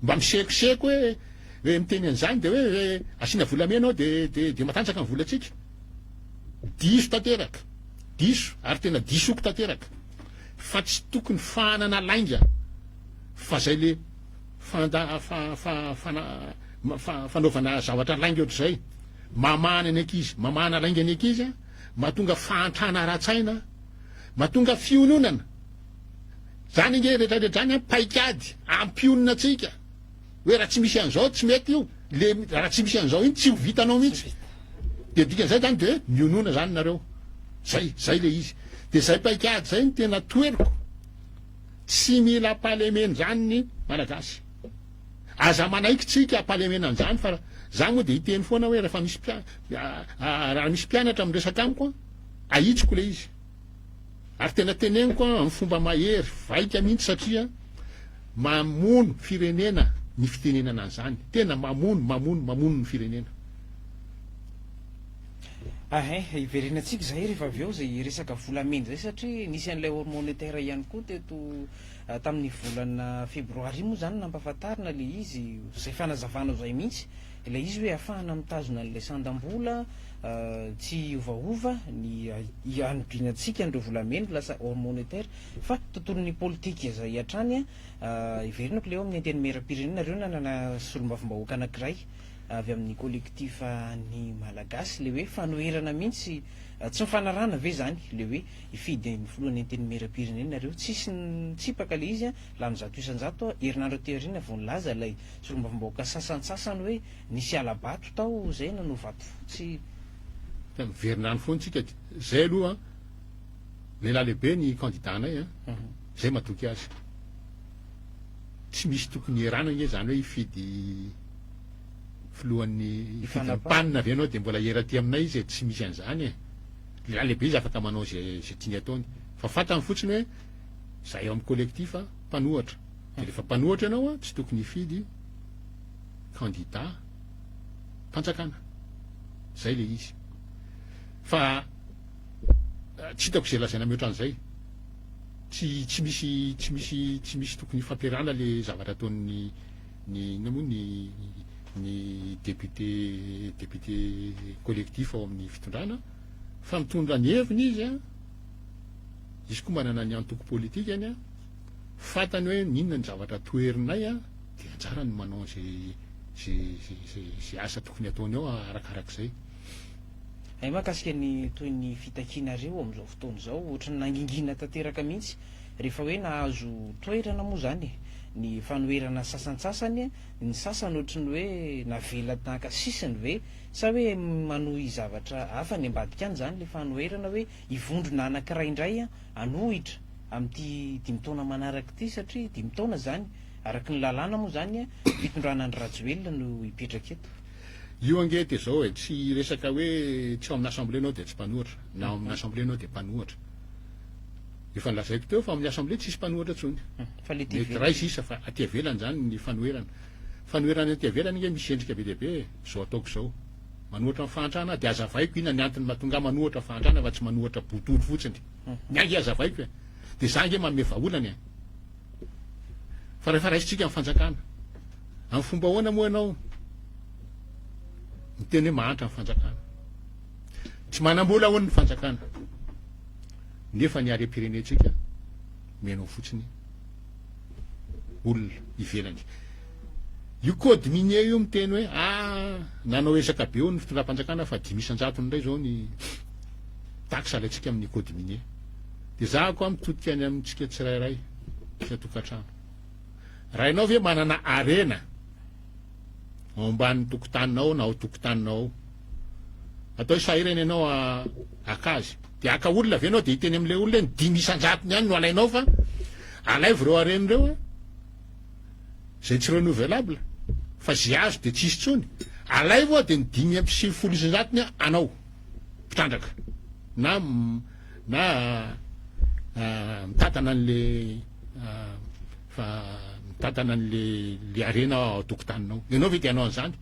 mba misekoseko hoe miteny an'izany de hoe asiana volamena ao de matanjaka ny volantsika. Diso tanteraka. Diso ary tena disoko tanteraka. Fa tsy tokony fanana lainga fa zay le fanaovana zavatra lainga ohatr'izay mamana ny ankizy mamana lainga ny ankizy mahatonga fahantrana ara-tsaina mahatonga fiononana zany nge rehetrarehetra zany paikady ampionona atsika hoe raha tsy misy an'izao tsy mety io le raha tsy misy an'izao iny tsy ho vitanao mihitsy de dikan'izay zany de mionona zany nareo zay le izy de zay paikady zay ny tena toeriko tsy mila palemena zany ny malagasy aza manaikitsika palemena an'izany fa za moa de hiteny foana hoe raha misy mpianatra amin'ny resaka amiko ahitsiko le izy ary tena teneniko amin'ny fomba mahery vaika mihitsy satria mamono firenena ny fitenenana an'izany tena mamono ny firenena. Iverenatsika zay rehefa avy eo zay resaka volamena zay satria nisy an'ilay or monétaire ihany koa teto tamin'ny volana febroary moa zany nampahafantarina le izy zay fanazavanao zay mihitsy ilay izy hoe ahafahana mitazona an'ilay sandam-bola tsy ovaova ny anobinatsika an'ireo volamena lasa or monétaire fa tontolon'ny politika zay hatrany iverinako le eo amin'ny anteny meram-pirenena reo nanana solombavambahoaka anankiray avy amin'ny collectif ny malagasy le hoe fanoherana mihitsy tsy mifanarana ve zany le hoe ifidy ny filohan'ny antenimieram-pirenena nareo tsisy ny tsipaka le izy a la mizato isan-jato herinandro teorina vo nilaza ilay solombavambaoaka sasantsasany hoe nisy alabato tao zay nanao vato fotsy miverinany foany tsika zay aloha lehilahy lehibe ny candidatanay a zay matoky azy tsy misy tokony herana nge zany hoe ifidy filohan'ny ifidympanina avy anao de mbola heraty aminay izy tsy misy an'izany e lehilahy lehibe izy afaka manao zay tiany ataony fa fatany fotsiny hoe za eo amin'ny collectif mpanohatra de rehefa mpanohatra ianao a tsy tokony ifidy candidat mpanjakana zay le izy fa tsy hitako zay lazaina mihoatra an'izay tsy misy tokony fampiarana le zavatra ataon'ny ny député collectif ao amin'ny fitondrana fa mitondra ny heviny izy a izy koa manana ny antoko politikany a fatany hoe ninona ny zavatra toerinay a de anjara ny manao zay asa tokony ataony ao arakarak'izay ay mahakasika ny toy ny fitakianareo amin'izao fotoana izao ohatrany nangingina tanteraka mihitsy rehefa hoe nahazo toerana moa zany ny fanoherana sasantsasany ny sasany ohatrany hoe navela tahaka sisiny ve sa hoe manohy zavatra hafa ny ambadika any zany le fanoherana hoe ivondrona anankiray indray a anohitra amin'ity 5 taona manaraka ity satria 5 taona zany araky ny lalàna moa zany a fitondrana ny rajoelona no hipetraka eto io angety zao e tsy resaka hoe tsy ao amin'ny assemblée anao de tsy mpanohatra na ao amin'ny assemblée anao de mpanohatra efa nilazaiko teo fa amin'ny assemblée tsisy mpanohatra tsony fa le mety ray sisa fa aty avelany zany ny fanoherana aty avelany nge misy endrika be dehibe zao ataoko zao manohatra fantrana de azavaiko ina ny antony mahatonga manohatra fantrana fa tsy manohatra botolo fotsiny miangy azavaiko e de za nge manome vaolany e fa rehefa raisitsika amin'ny fanjakana amin'ny fomba ahoana moa ianao miteny hoe mahantra amin'ny fanjakana tsy manam-bola ahoana ny fanjakana nefa ny arem-pirenetsika menao fotsiny olona ivelany io code minier io miteny hoe nanao esaka be eo ny fitondram-panjakana fa 500 ndray zao ny taxe alaitsika amin'ny code minier de za koa mitodika any amintsika tsirairay tsy tokantrano raha ianao ve manana arena ao amban'ny tokotaninao na ao tokotaninao atao sahirana ianao akazy de aka olona avy anao de hiteny am'le olona ny 500 ihany no alainao fa alaivo reo areny reo zay tsy renouvelable fa zay azo de tsisy tsony alaivo de ny 5,9 anao mpitrandraka na mitatana an'le fa mitatana an'le arena ao tokotaninao ianao ve de anao an'izany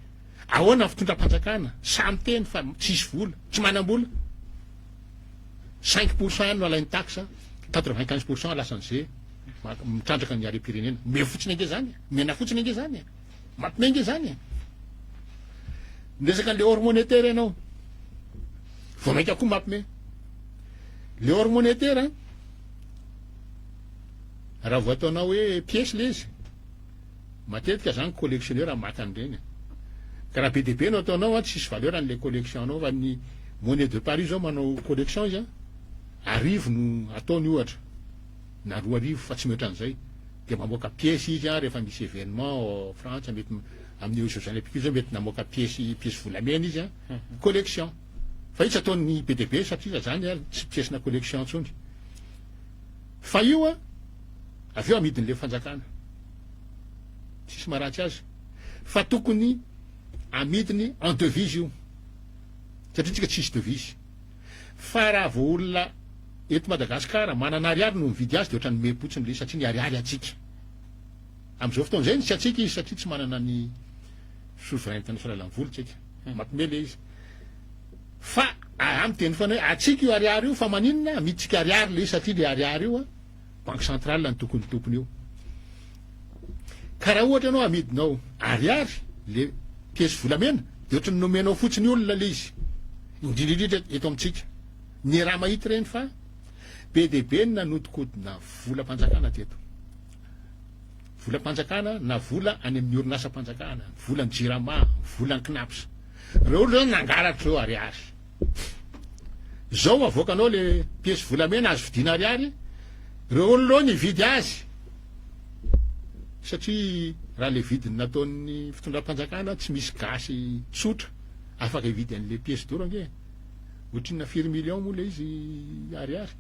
ahoana fitondram-panjakana samy teny fa tsisy vola tsy manam-bola 5% no alain'ny taxe 95% lasan'izay mitrandraka ny arem-pirenena me fotsiny ange zany mena fotsiny ange zany mampime ange zany resaka le hors monétaire ianao vao mainka koa mampime le hors monétaire raha vo ataonao hoe pièce le izy matetika zany collectionneur maka an'ireny ka raha be dehibe no ataonao tsisy valeur an'le collection anao fa ny monnaie de Paris zao manao collection izy arivo no ataony ohatra na 2 arivo fa tsy mihoatra an'izay de mamoaka pièce izy rehefa misy événement France mety amin'ny Jeux olympiques zao mety namoaka pièce volamena izy collection fa itsy ataony be dehibe satria zany tsy pièce na collection tsony fa io avy eo amidin'le fanjakana tsisy maharatsy azy fa tokony amidiny en devise io satria tsika tsisy devise fa raha vo olona eto Madagasikara manana ariary no mividy azy de ohatrany mepotsiny le satria ny ariary atsika am'izao fotoana zay tsy atsika izy satria tsy manana ny souveraineté nationale amin'ny vola tsika mampime le izy fa amy teny fana hoe atsika io ariary io fa maninona amiditsika ariary le satria le ariary io banque centrale ny tokony tompony io ka raha ohatra ianao amidinao ariary le pièce volamena de ohatrany nomenao fotsiny olona le izy indrindrindrindra eto amitsika ny raha mahita reny fa be dehibe ny nanodikodina volam-panjakana teto volam-panjakana na vola any amin'ny orinasam-panjakana, volan'ny jirama, volan'ny knaps. Reo zany nangalatra reo ariary. Zao avoakanao le piesy volamena azo vidiana ariary, reo olo nividy azy. Satria raha le vidiny nataon'ny fitondram-panjakana tsy misy gasy tsotra afaka hividy an'le piesy d'or ange. Ohatriny 4 millions moa le izy ariary.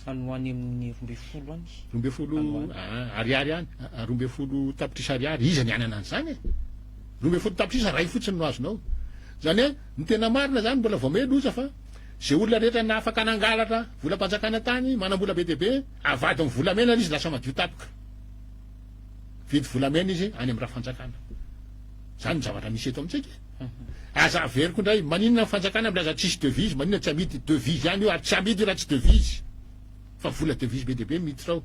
Any ho any amin'ny 12 any. 12 ariary any, 12 tapitrisa ariary, izy ny anana an'izany. 12 tapitrisa ray fotsiny no azonao. Zany hoe ny tena marina zany mbola vao meloza fa zay olona rehetra na afaka nangalatra volam-panjakana tany, manam-bola be dia be, avady amin'ny volamena izy lasa madio tapika. Vidy volamena izy any amin'ny raha fanjakana. Zany ny zavatra misy eto amintsika. Aza averiko indray, maninona fanjakana milaza tsisy devise, maninona tsy amidy devise ihany io, ary tsy amidy raha tsy devise. Fa vola devise be dia be miditra ao.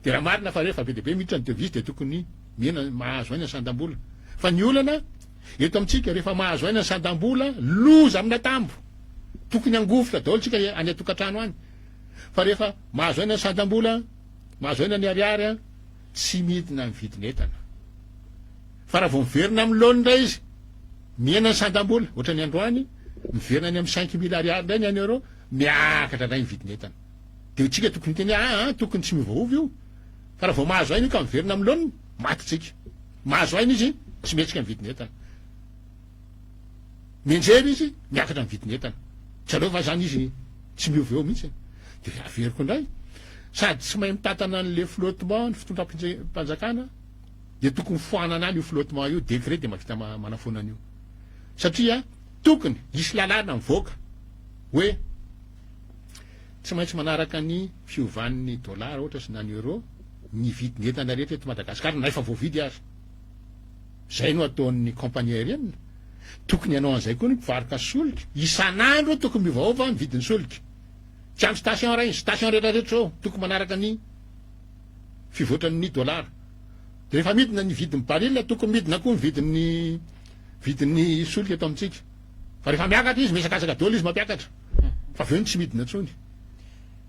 Dia raha marina fa rehefa be dia be miditra ny devise dia tokony mihena mahazo aina ny sandam-bola. Fa ny olana eto amintsika rehefa mahazo aina ny sandam-bola, loza amina tambo. Tokony angofotra daholo tsika any atokantrano any. Fa rehefa mahazo aina ny sandam-bola, mahazo aina ny ariary, tsy midina ny vidin'entana. Fa raha vao miverina amin'ny laony indray izy, mihena ny sandam-bola, ohatra ny androany, miverina any amin'ny 5 000 ariary indray ny any euro, miakatra indray ny vidin'entana. Dia tsika tokony teny tokony tsy mivoavy io. Fa raha vao mahazo aina io ka miverina amin'ny laony, maty tsika. Mahazo aina izy, tsy mihetsika ny vidin'entana. Mienjery izy, miakatra ny vidin'entana. Tsy aleo fa zany izy tsy miovy eo mihitsy. Dia averiko indray. Sady tsy mahay mitatana an'le flottement ny fitondram-panjakana, dia tokony foanana any io flottement io, décret dia mahavita manafona an'io. Satria tokony hisy lalàna mivoaka hoe tsy maintsy manaraka ny fiovan'ny dollara ohatra sy na ny euro ny vidin'entana rehetra eto Madagasikara na efa voavidy azy. Zay no ataon'ny compagnie aérienne. Tokony ianao an'izay koa ny mpivaroka solika, isan'andro tokony mivaova ny vidin'ny solika. Tsy amin'ny station ray, station rehetrarehetra ao tokony manaraka ny fivoatran'ny dollara. Dia rehefa midina ny vidin'ny baril, tokony midina koa ny vidin'ny solika eto amintsika. Fa rehefa miakatra izy misakasaka daholo izy mampiakatra. Fa aveo tsy midina intsony.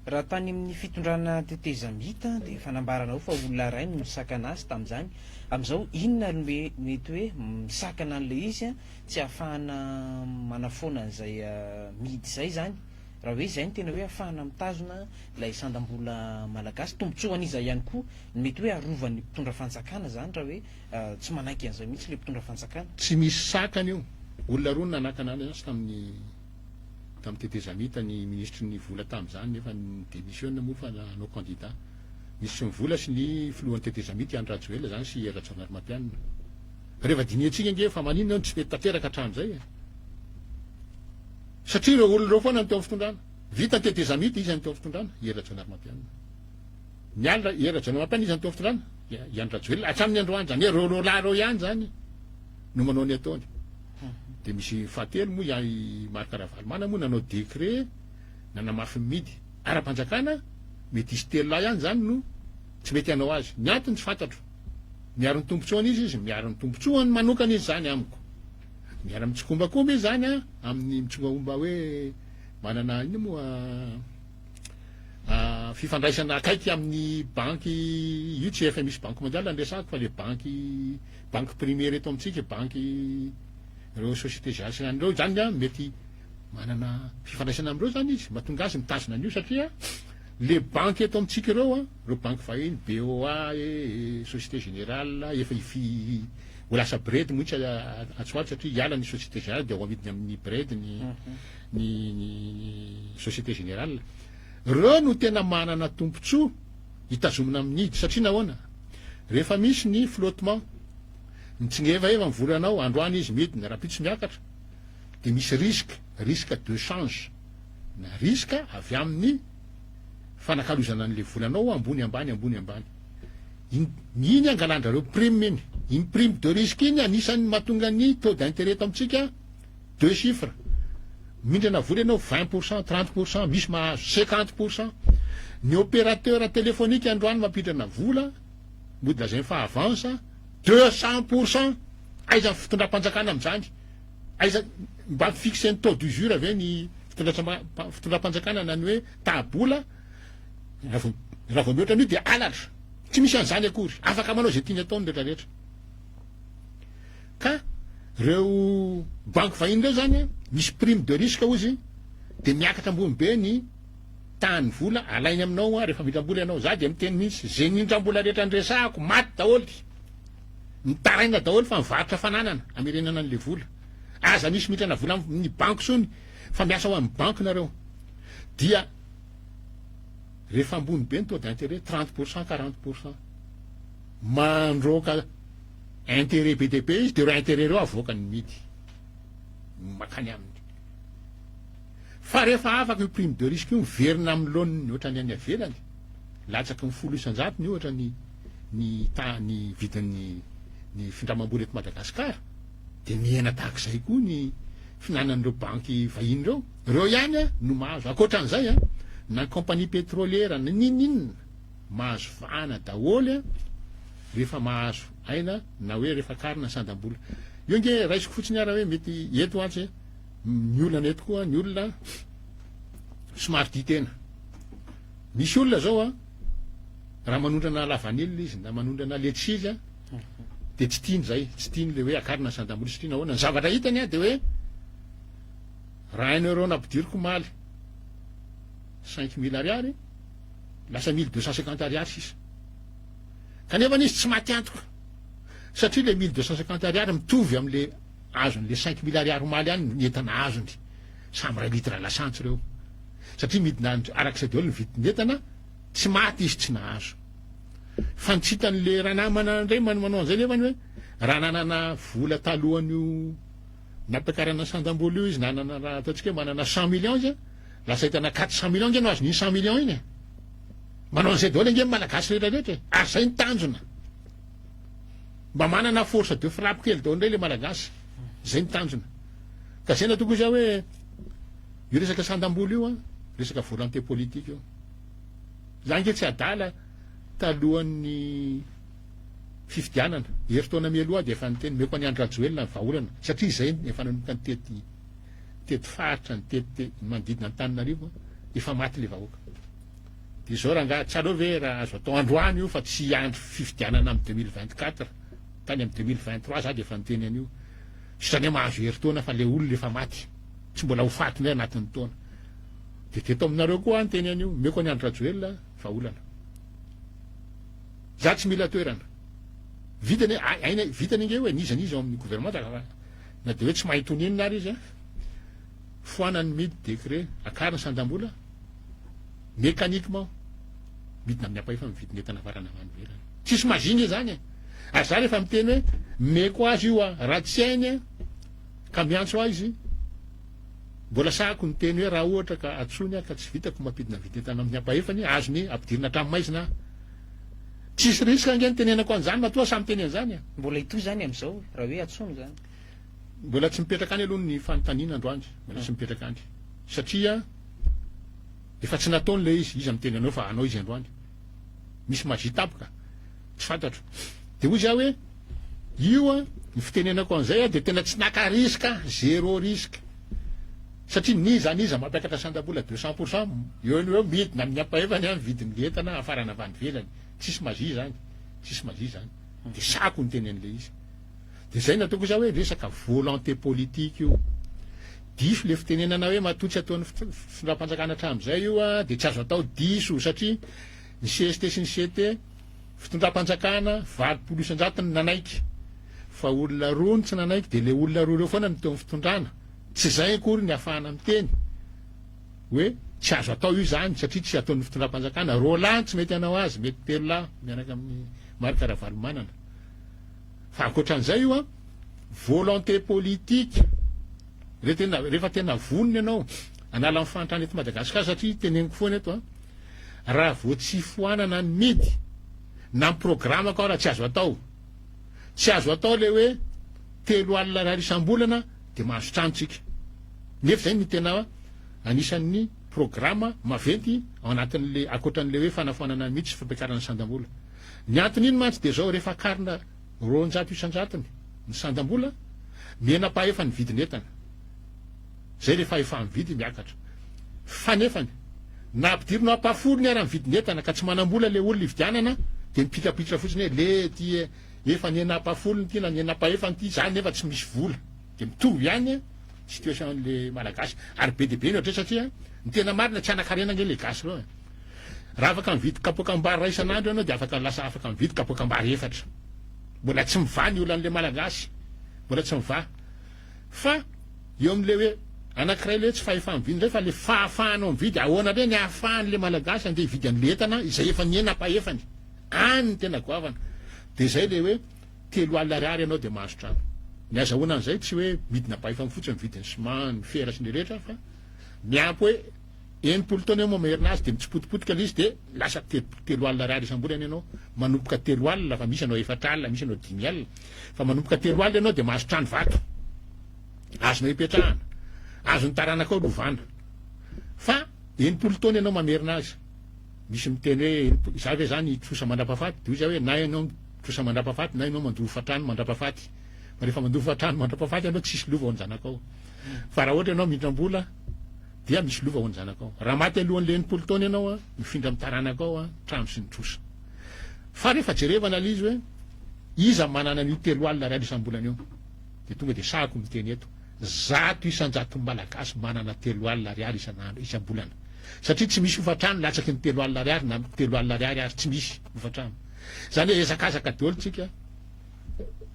Raha tany amin'ny fitondrana tetezamita dia fanambaranao fa olona ray no misakana azy tamin'izany. Amin'izao inona no mety hoe misakana an'ilay izy tsy ahafahana manafoana an'izay midy izay zany. Raha hoe izay no tena hoe ahafahana mitazona ilay sandam-bola malagasy, tombotsoan'iza ihany koa mety hoe arovan'ny mpitondra fanjakana zany raha hoe tsy manaiky an'izay mihitsy ilay mpitondra fanjakana. Tsy misy sakana io. Olona roa no nanakana azy tamin'ny tetezamita ny ministry ny vola tamin'izany nefa ny démissionna moa fa no candidat. Misy ny vola sy ny filohan'ny tetezamita Ian Rajoelina zany sy Rajaonarimampianina. Rehefa diniantsika nge fa maninona tsy mety tanteraka hatramin'izay. Satria ireo olona ireo foana ny teo fitondrana. Vita ny tetezamita izy ny teo fitondrana, Ian Rajaonarimampianina. Ny alina Ian Rajaonarimampianina izy ny teo fitondrana, Ian Rajoelina hatramin'ny androany zany reo lahy ihany zany no manao ny ataony. Dia misy fahatelo moa Marc Ravalomanana moa nanao décret nanamafy midy ara-panjakana, mety isy 3 lahy ihany zany no tsy mety hanao azy. Ny antony tsy fantatro. Miaro ny tombotsoany izy, miaro ny tombotsoany manokana izy zany amiko. Miara mitsokombakomba izy zany amin'ny mitsokomba hoe manana ino moa fifandraisana akaiky amin'ny banky io tsy efa misy banque mondiale andresako fa le banque primaire eto amintsika banky ireo société générale an'ireo zany mety manana fifandraisana am'ireo zany izy mahatonga azy mitazona an'io satria le banque eto amintsika ireo banque vahiny BOA société générale efa ho lasa bredy mihitsy atsoaly satria hiala ny société générale dia ho amidiny amin'ny bredy ny société générale. Reo no tena manana tombontsoa hitazomina amin'ny satria nahoana rehefa misy ny flottement mitsingevaeva mivolanao androany izy midina raha-pitso miakatra dia misy risque de change na risque avy amin'ny fanakalozana an'le volanao ambony ambany iny angalandrareo prime iny prime de risque iny anisan'ny mahatonga ny taux d'intérêt eto amintsika 2 chiffres. Mindrana vola ianao 20%, 30%, misy mahazo 50%. Ny opérateur téléphonique androany mampindrana vola mody lazay fa avansa 200%. Aiza fitondram-panjakana amin'izany? Aiza mba fixe ny taux d'usure avy ny fitondram-panjakana na ny hoe tabola raha vao mihoatra an'io dia alatra. tsy misy an'izany akory afaka manao zay tiany ataony rehetrarehetra ka reo banque vahiny reo zany misy prime de risque ozy de miakatra ambony be ny tany vola alainy aminao rehefa midram-bola ianao za de miteny mihitsy zay nindram-bola rehetra andresahako maty daholy mitaraina daholy fa mivarotra fananana amerenana an'le vola aza misy mitrana vola amin'ny banque sony fa miasa ho amin'ny banque nareo dia rehefa ambony be ny taux d'intérêt 30% 40% mandroka intérêt BTP izy de reo intérêt reo avoaka ny midy makany aminy fa rehefa afaka io prime de risque io miverina amin'ny laoniny ohatrany any avelany latsaky ny 10 isan-jato ohatra ny vidin'ny ny findramam-bola eto Madagasikara de miena tahak'izay koa ny finanan'ireo banky vahiny reo ihany no mahazo akoatran'izay na compagnie pétrolière na ninninona mahazo vana daholy rehefa mahazo aina na hoe rehefa karina sandam-bola io nge raisiko fotsiny ara hoe mety eto atsy ny olona eto koa ny olona somary dia tena misy olona zao raha manondrana lavanilina izy na manondrana letchizy de tsy tiany zay tsy tiany le hoe akarina sandam-bola satria nahoana ny zavatra hitany de hoe raha 1 euro nampidiriko maly 5 000 ariary lasa 1250 ariary sisa kanefa izy tsy maty antoka satria le 1250 ariary mitovy am'le azony le 5 000 ariary maly any ny entana azony samy ray litra lasantsy reo satria midina arak'izay daholo ny vidiny entana tsy maty izy tsy nahazo fa ny tsy hitan'le raha namana ndray manao an'izay nefany hoe raha nanana vola talohan'io nampiakarana sandam-bola io izy nanana raha ataontsika hoe manana 100 millions izy lasa hitana 400 millions nge no azo ny 100 millions iny manao an'izay daholo nge malagasy rehetrarehetra ary zay ny tanjona mba manana force de frappe kely daholo ndray le malagasy zay ny tanjona ka zay na toko izy hoe io resaka sandam-bola io resaka volonté politique io za nge tsy adala talohan'ny fifidianana heritaona mialoha de efa niteny meko any Andry Rajoelina ny vahaolana satria zay efa nanomboka ny tety faritra ny tety manodidina ny Tananarivo efa maty le vahoaka de zao raha nga tsy aleo ve raha azo atao androany io fa tsy andro fifidianana amin'ny 2024 tany amin'ny 2023 za de efa niteny an'io satria mahazo heritaona fa le olona efa maty tsy mbola ho fatony anatin'ny taona de teto aminareo koa ny teny an'io meko any Andry Rajoelina vahaolana za tsy mila toerana vitany nge hoe nizanizy ao amin'ny gouvernement na de hoe tsy mahay tonenina ary izy foanany midy décret akarina sandam-bola mécaniquement midina amin'ny apahefa mividiny entana varana avanyvelany tsisy maziny zany ary za rehefa miteny hoe meko azy io raha tsy hainy ka miantso azy mbola sahako ny teny hoe raha ohatra ka atsony ka tsy vitako mampidina vidy entana amin'ny apahefany azony ampidirina hatramimaizina tsisy risque nge nitenenako an'izany matoa samy teny an'izany mbola itoy zany am'izao raha hoe atsony zany mbola tsy mipetraka any aloha ny fanontaniana androandry mbola tsy mipetraka any satria efa tsy nataony le izy miteny anao fa anao izy androandry misy mazitaboka tsy fantatro de hoy za hoe io ny fitenenako an'izay de tena tsy naka risque zéro risque satria niza mampiakatra sandam-bola 200% eo midina amin'ny apahefany any vidiny entana afarana avanyvelany tsisy mazy zany de sako ny teny an'le izy de zay natoko za hoe resaka volonté politique io diso le fitenenana hoe matotsy ataon'ny findram-panjakana hatram'izay io de tsy azo atao diso satria ny CST sy ny CT fitondram-panjakana 20 isan-jatony nanaiky fa olona roa ny tsy nanaiky de le olona roa reo foana ny teo amin'ny fitondrana tsy zay akory ny ahafahana miteny hoe tsy azo atao io zany satria tsy ataon'ny fitondram-panjakana roalahy tsy mety anao azy mety telo lahy miaraka amin'ny marika Ravalomanana fa ankoatran'izay io volonté politique rehefa tena vonony ianao anala amin'ny fantrany eto Madagasikara satria teneniko foana eto raha vo tsy foanana ny midy na ny programme kao raha tsy azo atao le hoe 3 alina raha isam-bolana de mahazo tranontsika nefa zay ny tena anisan'ny programme maventy ao anatin'le akoatran'le hoe fanafoanana mihitsy fampiakarana sandam-bola ny antony iny mantsy de zao rehefa karina 200 isan-jatony ny sandam-bola menapa-efa ny vidiny entana zay rehefa efa mividy miakatra fa nefany na ampidirina ampaforony ara ny vidiny entana ka tsy manam-bola le olona ividianana de mipikapitra fotsiny hoe le ty efa ny enam-pafolony ty na ny enam-pahefany ty zany nefa tsy misy vola de mitovy ihany situation'le malagasy ary be de be ny ohatray satria ny tena marina tsy anakarena nge le gasy reo raha afaka mividy kapoakambary ray isan'andro ianao de lasa afaka mividy kapoakambary efatra mbola tsy miva ny olan'le malagasy mbola tsy miva fa eo am'le hoe anankiray le tsy fahefa mividy ndray fa le fahafahanao mividy ahoana re ny ahafahan'le malagasy andeha hividy an'le entana izay efa ny enam-pahefany any ny tena goavana de zay le hoe 3 alina ariary ianao de mahazo trano ny azahoana an'izay tsy hoe midina pahefany fotsiny mividiny sima ny fera sy ny rehetra fa miampy hoe 80 taona eo maherin'azy de mitsipotipotika le izy de lasa 3 alina ariary isam-bolana ianao manomboka 3 alina fa misy anao 4 alina misy anao 5 alina fa manomboka 3 alina ianao de mahazo trano vato azonao hipetrahana azony taranakao lovana fa 80 taona ianao mamerina azy misy miteny hoe za ve zany trosa mandrapahafaty de zay hoe na ianao trosa mandrapahafaty na ianao mandofa trano mandrapahafaty fa rehefa mandofa trano mandrapahafaty ianao tsisy lova ho ny zanakao fa raha ohatra ianao mindram-bola dia misy lova ho ny zanakao raha maty alohan'le 80 taona ianao a mifindra amitaranakao trano sy ny trosa fa rehefa jerevana l'izy hoe iza manana an'io 3 alina ray isam-bolana io de tonga de sahako miteny eto 100 malagasy manana 3 alina ariary isan'andro isam-bolana satria tsy misy ofatrano latsaky ny 3 alina ariary na 3 alina ariary ary tsy misy ofatrano zany hoe ezakazaka daholo tsika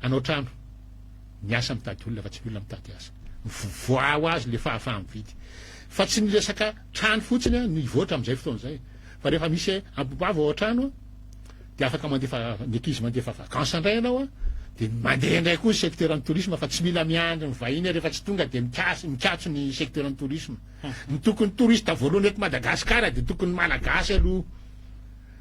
anao trano miasa mitady olona fa tsy olona mitady asa mivoao azy le fahafaha mividy fa tsy niresaka trano fotsiny a nivoatra am'izay fotoana zay fa rehefa misy ampopava ao trano de afaka mandefa ny ankizy mandefa vakansa indray ianao a de mandeha indray koa secteur ny tourisme fa tsy mila miandry ny vahiny rehefa tsy tonga de mikatso ny secteur ny tourisme ny tokony touriste voalohany eto Madagasikara de tokony malagasy aloha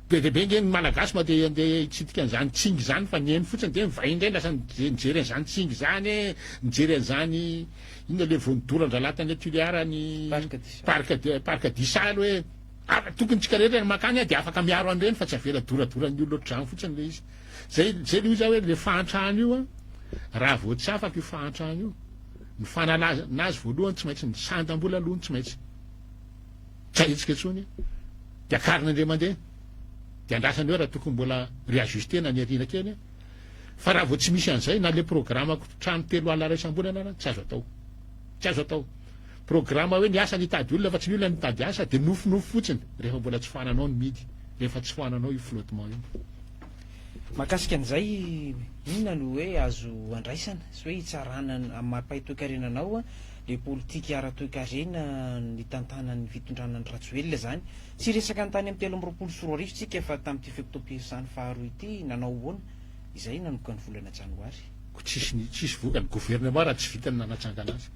be de be nge ny malagasy ma de andeha hitsidika an'izany tsingy zany fa ny eny fotsiny de mivahiny indray lasa nijery an'izany tsingy zany nijery an'izany ina le vonidorandra-latany tuliara ny parc disal hoe tokony tsika rehetra makany de afaka miaro an'ireny fa tsy avela doradoran'ny olona ohatr'izany fotsiny le izy zay le izy hoe le fahantrahany io a raha vao tsy afaka io fahantrahany io ny fanalaza nazy voalohany tsy maintsy ny sandam-bola alohany tsy maintsy tsy ahetsika etsony de akarina indray mandeha de andrasany hoe raha tokony mbola réajustena ny arina kely fa raha vao tsy misy an'izay na le programmako trano 3 alina ray isam-bolana tsy azo atao tsy azo atao programma hoe niasa nitady olona fa tsy ny olona nitady asa de nofinofo fotsiny rehefa mbola tsy fohananao ny midy rehefa tsy fohananao io flottement io mahakasika an'izay inona no hoe azo andraisana sy hoe hitsarana amin'ny mampahay-toekarenanao a le politika ara-toekarena ny tantanany fitondranany ratsoelona zany tsy resaka ny tany amin'ny 3 tsika efa tamin'ity fektopiasany faharoa ity nanao hoana izay nanomboka ny volana janoary tsisy vokany gouvernement raha tsy vitany nanatsangana azy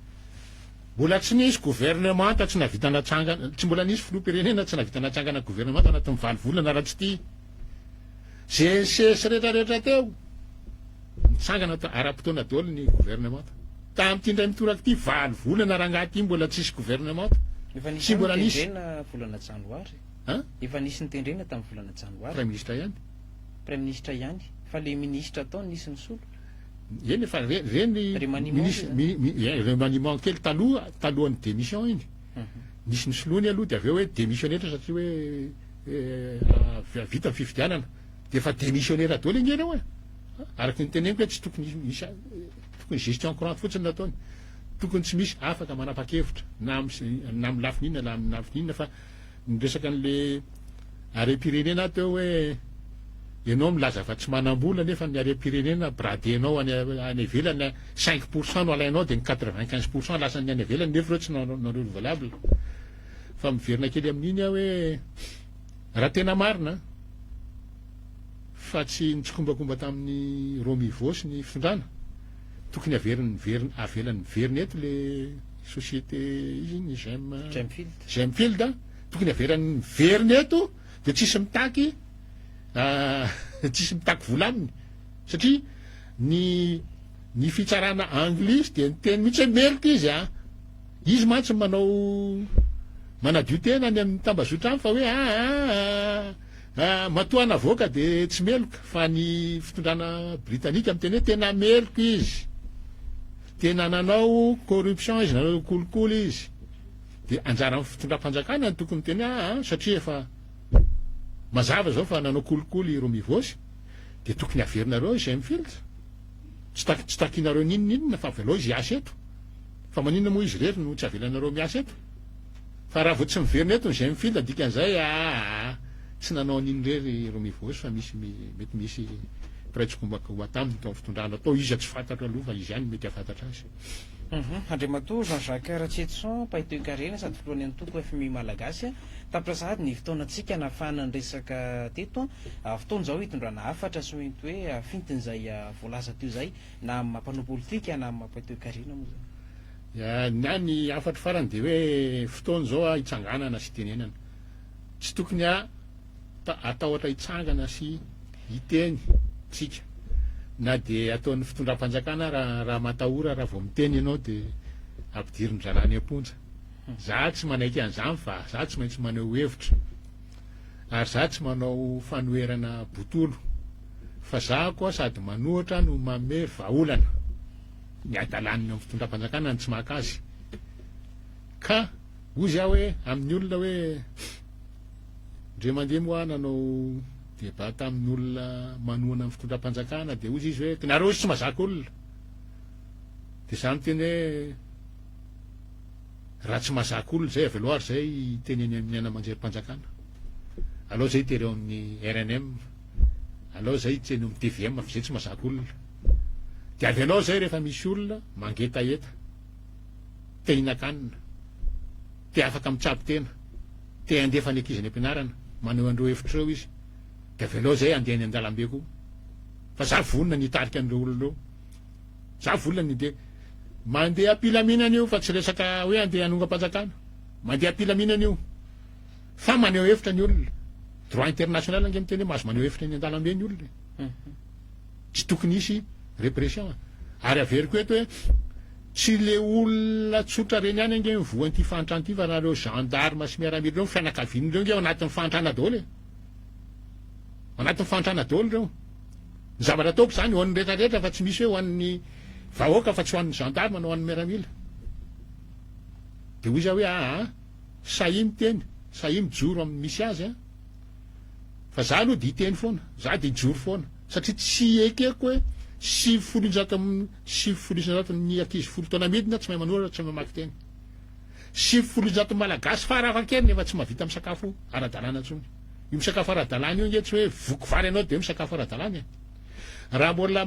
mbola tsy nisy gouvernement tsy navita natsangana tsy mbola nisy filoam-pirenena tsy navita natsangana gouvernement anatin'ny 5 volana raha tsy ty GNCS rehetrarehetra teo nitsangana ara-potoana daholo ny gouvernement tamin'ity ndray mitoraka ity 5 volana raha angaty mbola tsisy gouvernement efa sy mbola nisy nitendrena volana janoary efa nisy nitendrena tamin'ny volana janoary prime ministre ihany prime ministre ihany fa le ministre atao nisy ny solo eny efa reny remaniement kely talohan'ny démission iny nisy ny solony aloha de aveo hoe démissionnaire satria hoe vita ny fifidianana de efa démissionnaire daholo iny reo araky ny teneniko hoe tsy tokony tokony gestion courante fotsiny nataony tokony tsy misy afaka manapa-kevitra na amin'ny lafininna na amin'ny lafininna fa niresaka an'le are-pirenena teo hoe ianao milaza fa tsy manam-bola nefa ny are-pirenena bradenao any ivelany 5% no alainao de ny 95% lasa ny any ivelany nefa reo tsy non renouvelable fa miverina kely amin'iny aho hoe raha tena marina fa tsy nitsokombakomba tamin'ny Romivo sy ny fitondrana tokony avelany veriny eto le société izy ny Gemfield tokony avelany veriny eto de tsisy mitaky tsisy mitaky vola aminy satria ny fitsarana anglisy de ny teny mihitsy hoe melika izy izy mantsy manadio tena any amin'ny tambazotra any fa hoe matoana voaka de tsy meloka fa ny fitondrana britanika amin'ny teny hoe tena meloka izy tena nanao corruption izy nanao kolikoly izy de anjara fitondram-panjakana ny tokony teny satria efa mazava zao fa nanao kolikoly ro mivosy de tokony averinareo izay mivelatra tsy takinareo ninninona fa velao izy hiasa eto fa maninona moa izy rery no tsy avelanareo miasa eto fa raha vao tsy miverina eto izay mifilda dikan'izay tsy nanao niny rery ro mivosy fa mety misy piraitsokombaka ho ataminy tao fitondrana atao izy tsy fantatra aloha fa izy ihany mety ahafantatra azy Andriamatoa Jean-Jacques Ratsetson Paitoekarena sady filohan'ny antoko FMI malagasy tapirazady ny fotoanantsika nahafahana resaka teto fotoana zao hitondrana hafatra sy mety hoe fintin'izay voalaza teo zay na mampanao politika na mampaitoekarena moa zany niany afatra farany de hoe fotoana zao hitsanganana sy tenenana tsy tokony atahotra hitsangana sy hiteny tsika na de ataon'ny fitondram-panjakana raha matahora raha vao miteny ianao de ampidiriny zalany amponja za tsy manaiky an'izany fa za tsy maintsy manao hevitra ary za tsy manao fanoherana botolo fa za koa sady manohatra no mame vaolana ny adalaniny amin'ny fitondram-panjakana ny tsy maka azy ka ozy aho hoe amin'ny olona hoe ndre mandeha moa nanao debat tamin'ny olona manohana amin'ny fitondram-panjakana de ozy izy hoe nareo izy tsy mazaka olona de za miteny hoe raha tsy mazaka olona zay avy loary zay teneny amin'ny ana manjery-panjakana alao zay tereo amin'ny RNM alao zay tseny amin'ny TVM fa zay tsy mazaka olona de avy alao zay rehefa misy olona mangetaeta te hinakanina te afaka mitsabo tena te andefa ny ankizany ampianarana maneo andreo hevitrareo izy de avy alao zay andehany an-dalambe koa fa za vonona nitarika an'ireo olona reo za volona de mandeha ampilaminana io fa tsy resaka hoe andeha hanonga-panjakana mandeha ampilaminana io fa maneo hevitra ny olona droit international ange miteny hoe mahazo maneo hevitra ny an-dalambe ny olona tsy tokony hisy répression ary averiko eto hoe tsy le olona tsotra reny any ange mivoan'ity fantrana ity fa nareo gendarme sy miaramila reo fianakaviany reo nge ao anatin'ny fantrana daholo ao anatin'ny fantrana daholo reo ny zavatra ataoko zany ho an'ny rehetrarehetra fa tsy misy hoe ho an'ny vahoaka fa tsy ho an'ny gendarme na ho an'ny miaramila de hoy za hoe sahy miteny sahy mijoro amin'ny misy azy fa za aloha de hiteny foana za de hijoro foana satria tsy ekeko hoe sivy folo isanjato ny ankizy folo taona midina tsy mahay manoratra tsy mahay mamaky teny sivy folo isanjato malagasy farafakely nefa tsy mahavita misakafo ara-dalàna ntsony io misakafo ara-dalàna io nge tsy hoe voky vary ianao de misakafo ara-dalàna raha mbola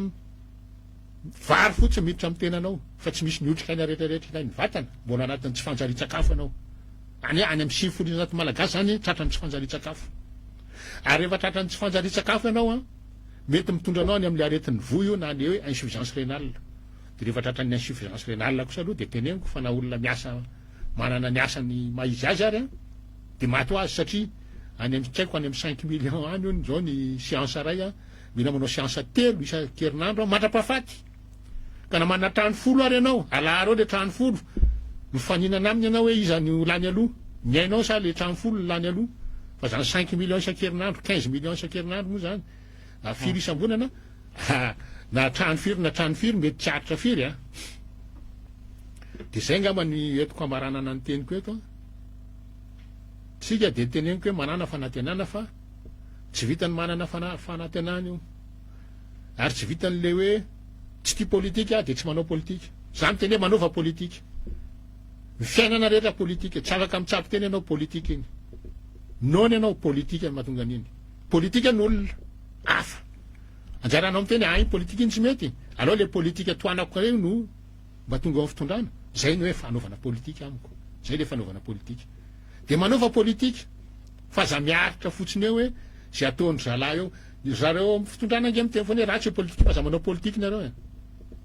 vary fotsiny miditra amin'ny tenanao fa tsy misy ny otrikaina rehetrarehetra ilainy vatana mbola anatin'ny tsy fanjari-tsakafo ianao any amin'ny sivy folo isanjato malagasy zany tratran'ny tsy fanjari-tsakafo ary rehefa tratran'ny tsy fanjari-tsakafo ianao mety mitondra anao any amin'ny aretin'ny voy io na ny hoe insuffisance rénale de rehefa tratran'ny insuffisance rénale kosa aloha de teneniko fa na olona miasa manana ny asany maizy azy ary de maty ho azy satria any amin'ny tsaiko any amin'ny 5 millions any io zao ny séance ray mila manao séance telo isan-kerinandro mandra-pahafaty ka na manana trano folo ary ianao alaharo le trano folo mifaninana aminy ianao hoe iza ny lany aloha ny ainao sa le trano folo lany aloha fa zany 5 millions isan-kerinandro 15 millions isan-kerinandro moa zany firy isam-bonana na trano firy mety tsy aritra firy de zay ngamba ny etiko amaranana ny teniko eto tsika de teneniko hoe manana fanantenana fa tsy vitany manana fanantenana io ary tsy vitan'le hoe tsy tia politika de tsy manao politika za miteny hoe manaova politika ny fiainana rehetra politika tsy afaka mitsabo teny ianao politika iny nony ianao politika ny mahatonga an'iny politika ny olona hafa anjaranao miteny iny politika iny tsy mety alao le politika toanako reo no mba tonga amin'ny fitondrana zay ny hoe fanaovana politika amiko zay le fanaovana politika de manaova politika fa za miaritra fotsiny eo hoe zay ataony zalahy eo zareo amin'ny fitondrana ange miteny foana hoe ratsy politika fa za manao politika nareo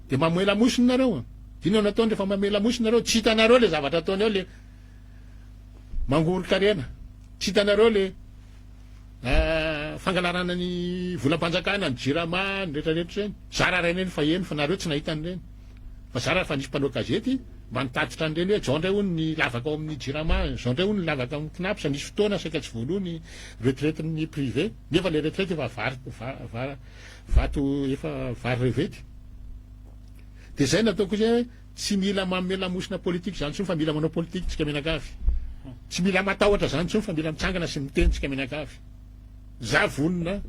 de mamela mosiny nareo dino nataony rehefa mamela mosiny nareo tsy hitanareo le zavatra ataony eo le mangoro-karena tsy hitanareo le fangalarana ny volam-panjakana ny jirama ny rehetrarehetra reny zara reny fa eny fa nareo tsy nahitany reny fa zara fa nisy mpanao gazety mba nitatitra an'ireny hoe zao ndray hono ny lavaka ao amin'ny jirama zao ndray hono ny lavaka amin'ny knapsa nisy fotoana saika tsy voaloha ny retraite-ny privé nefa le retraite efa vato efa vary revety de zay nataoko izy hoe tsy mila mamela mosina politika zany tsony fa mila manao politika tsika menakavy tsy mila matahotra zany tsony fa mila mitsangana sy miteny tsika menakavy za vonona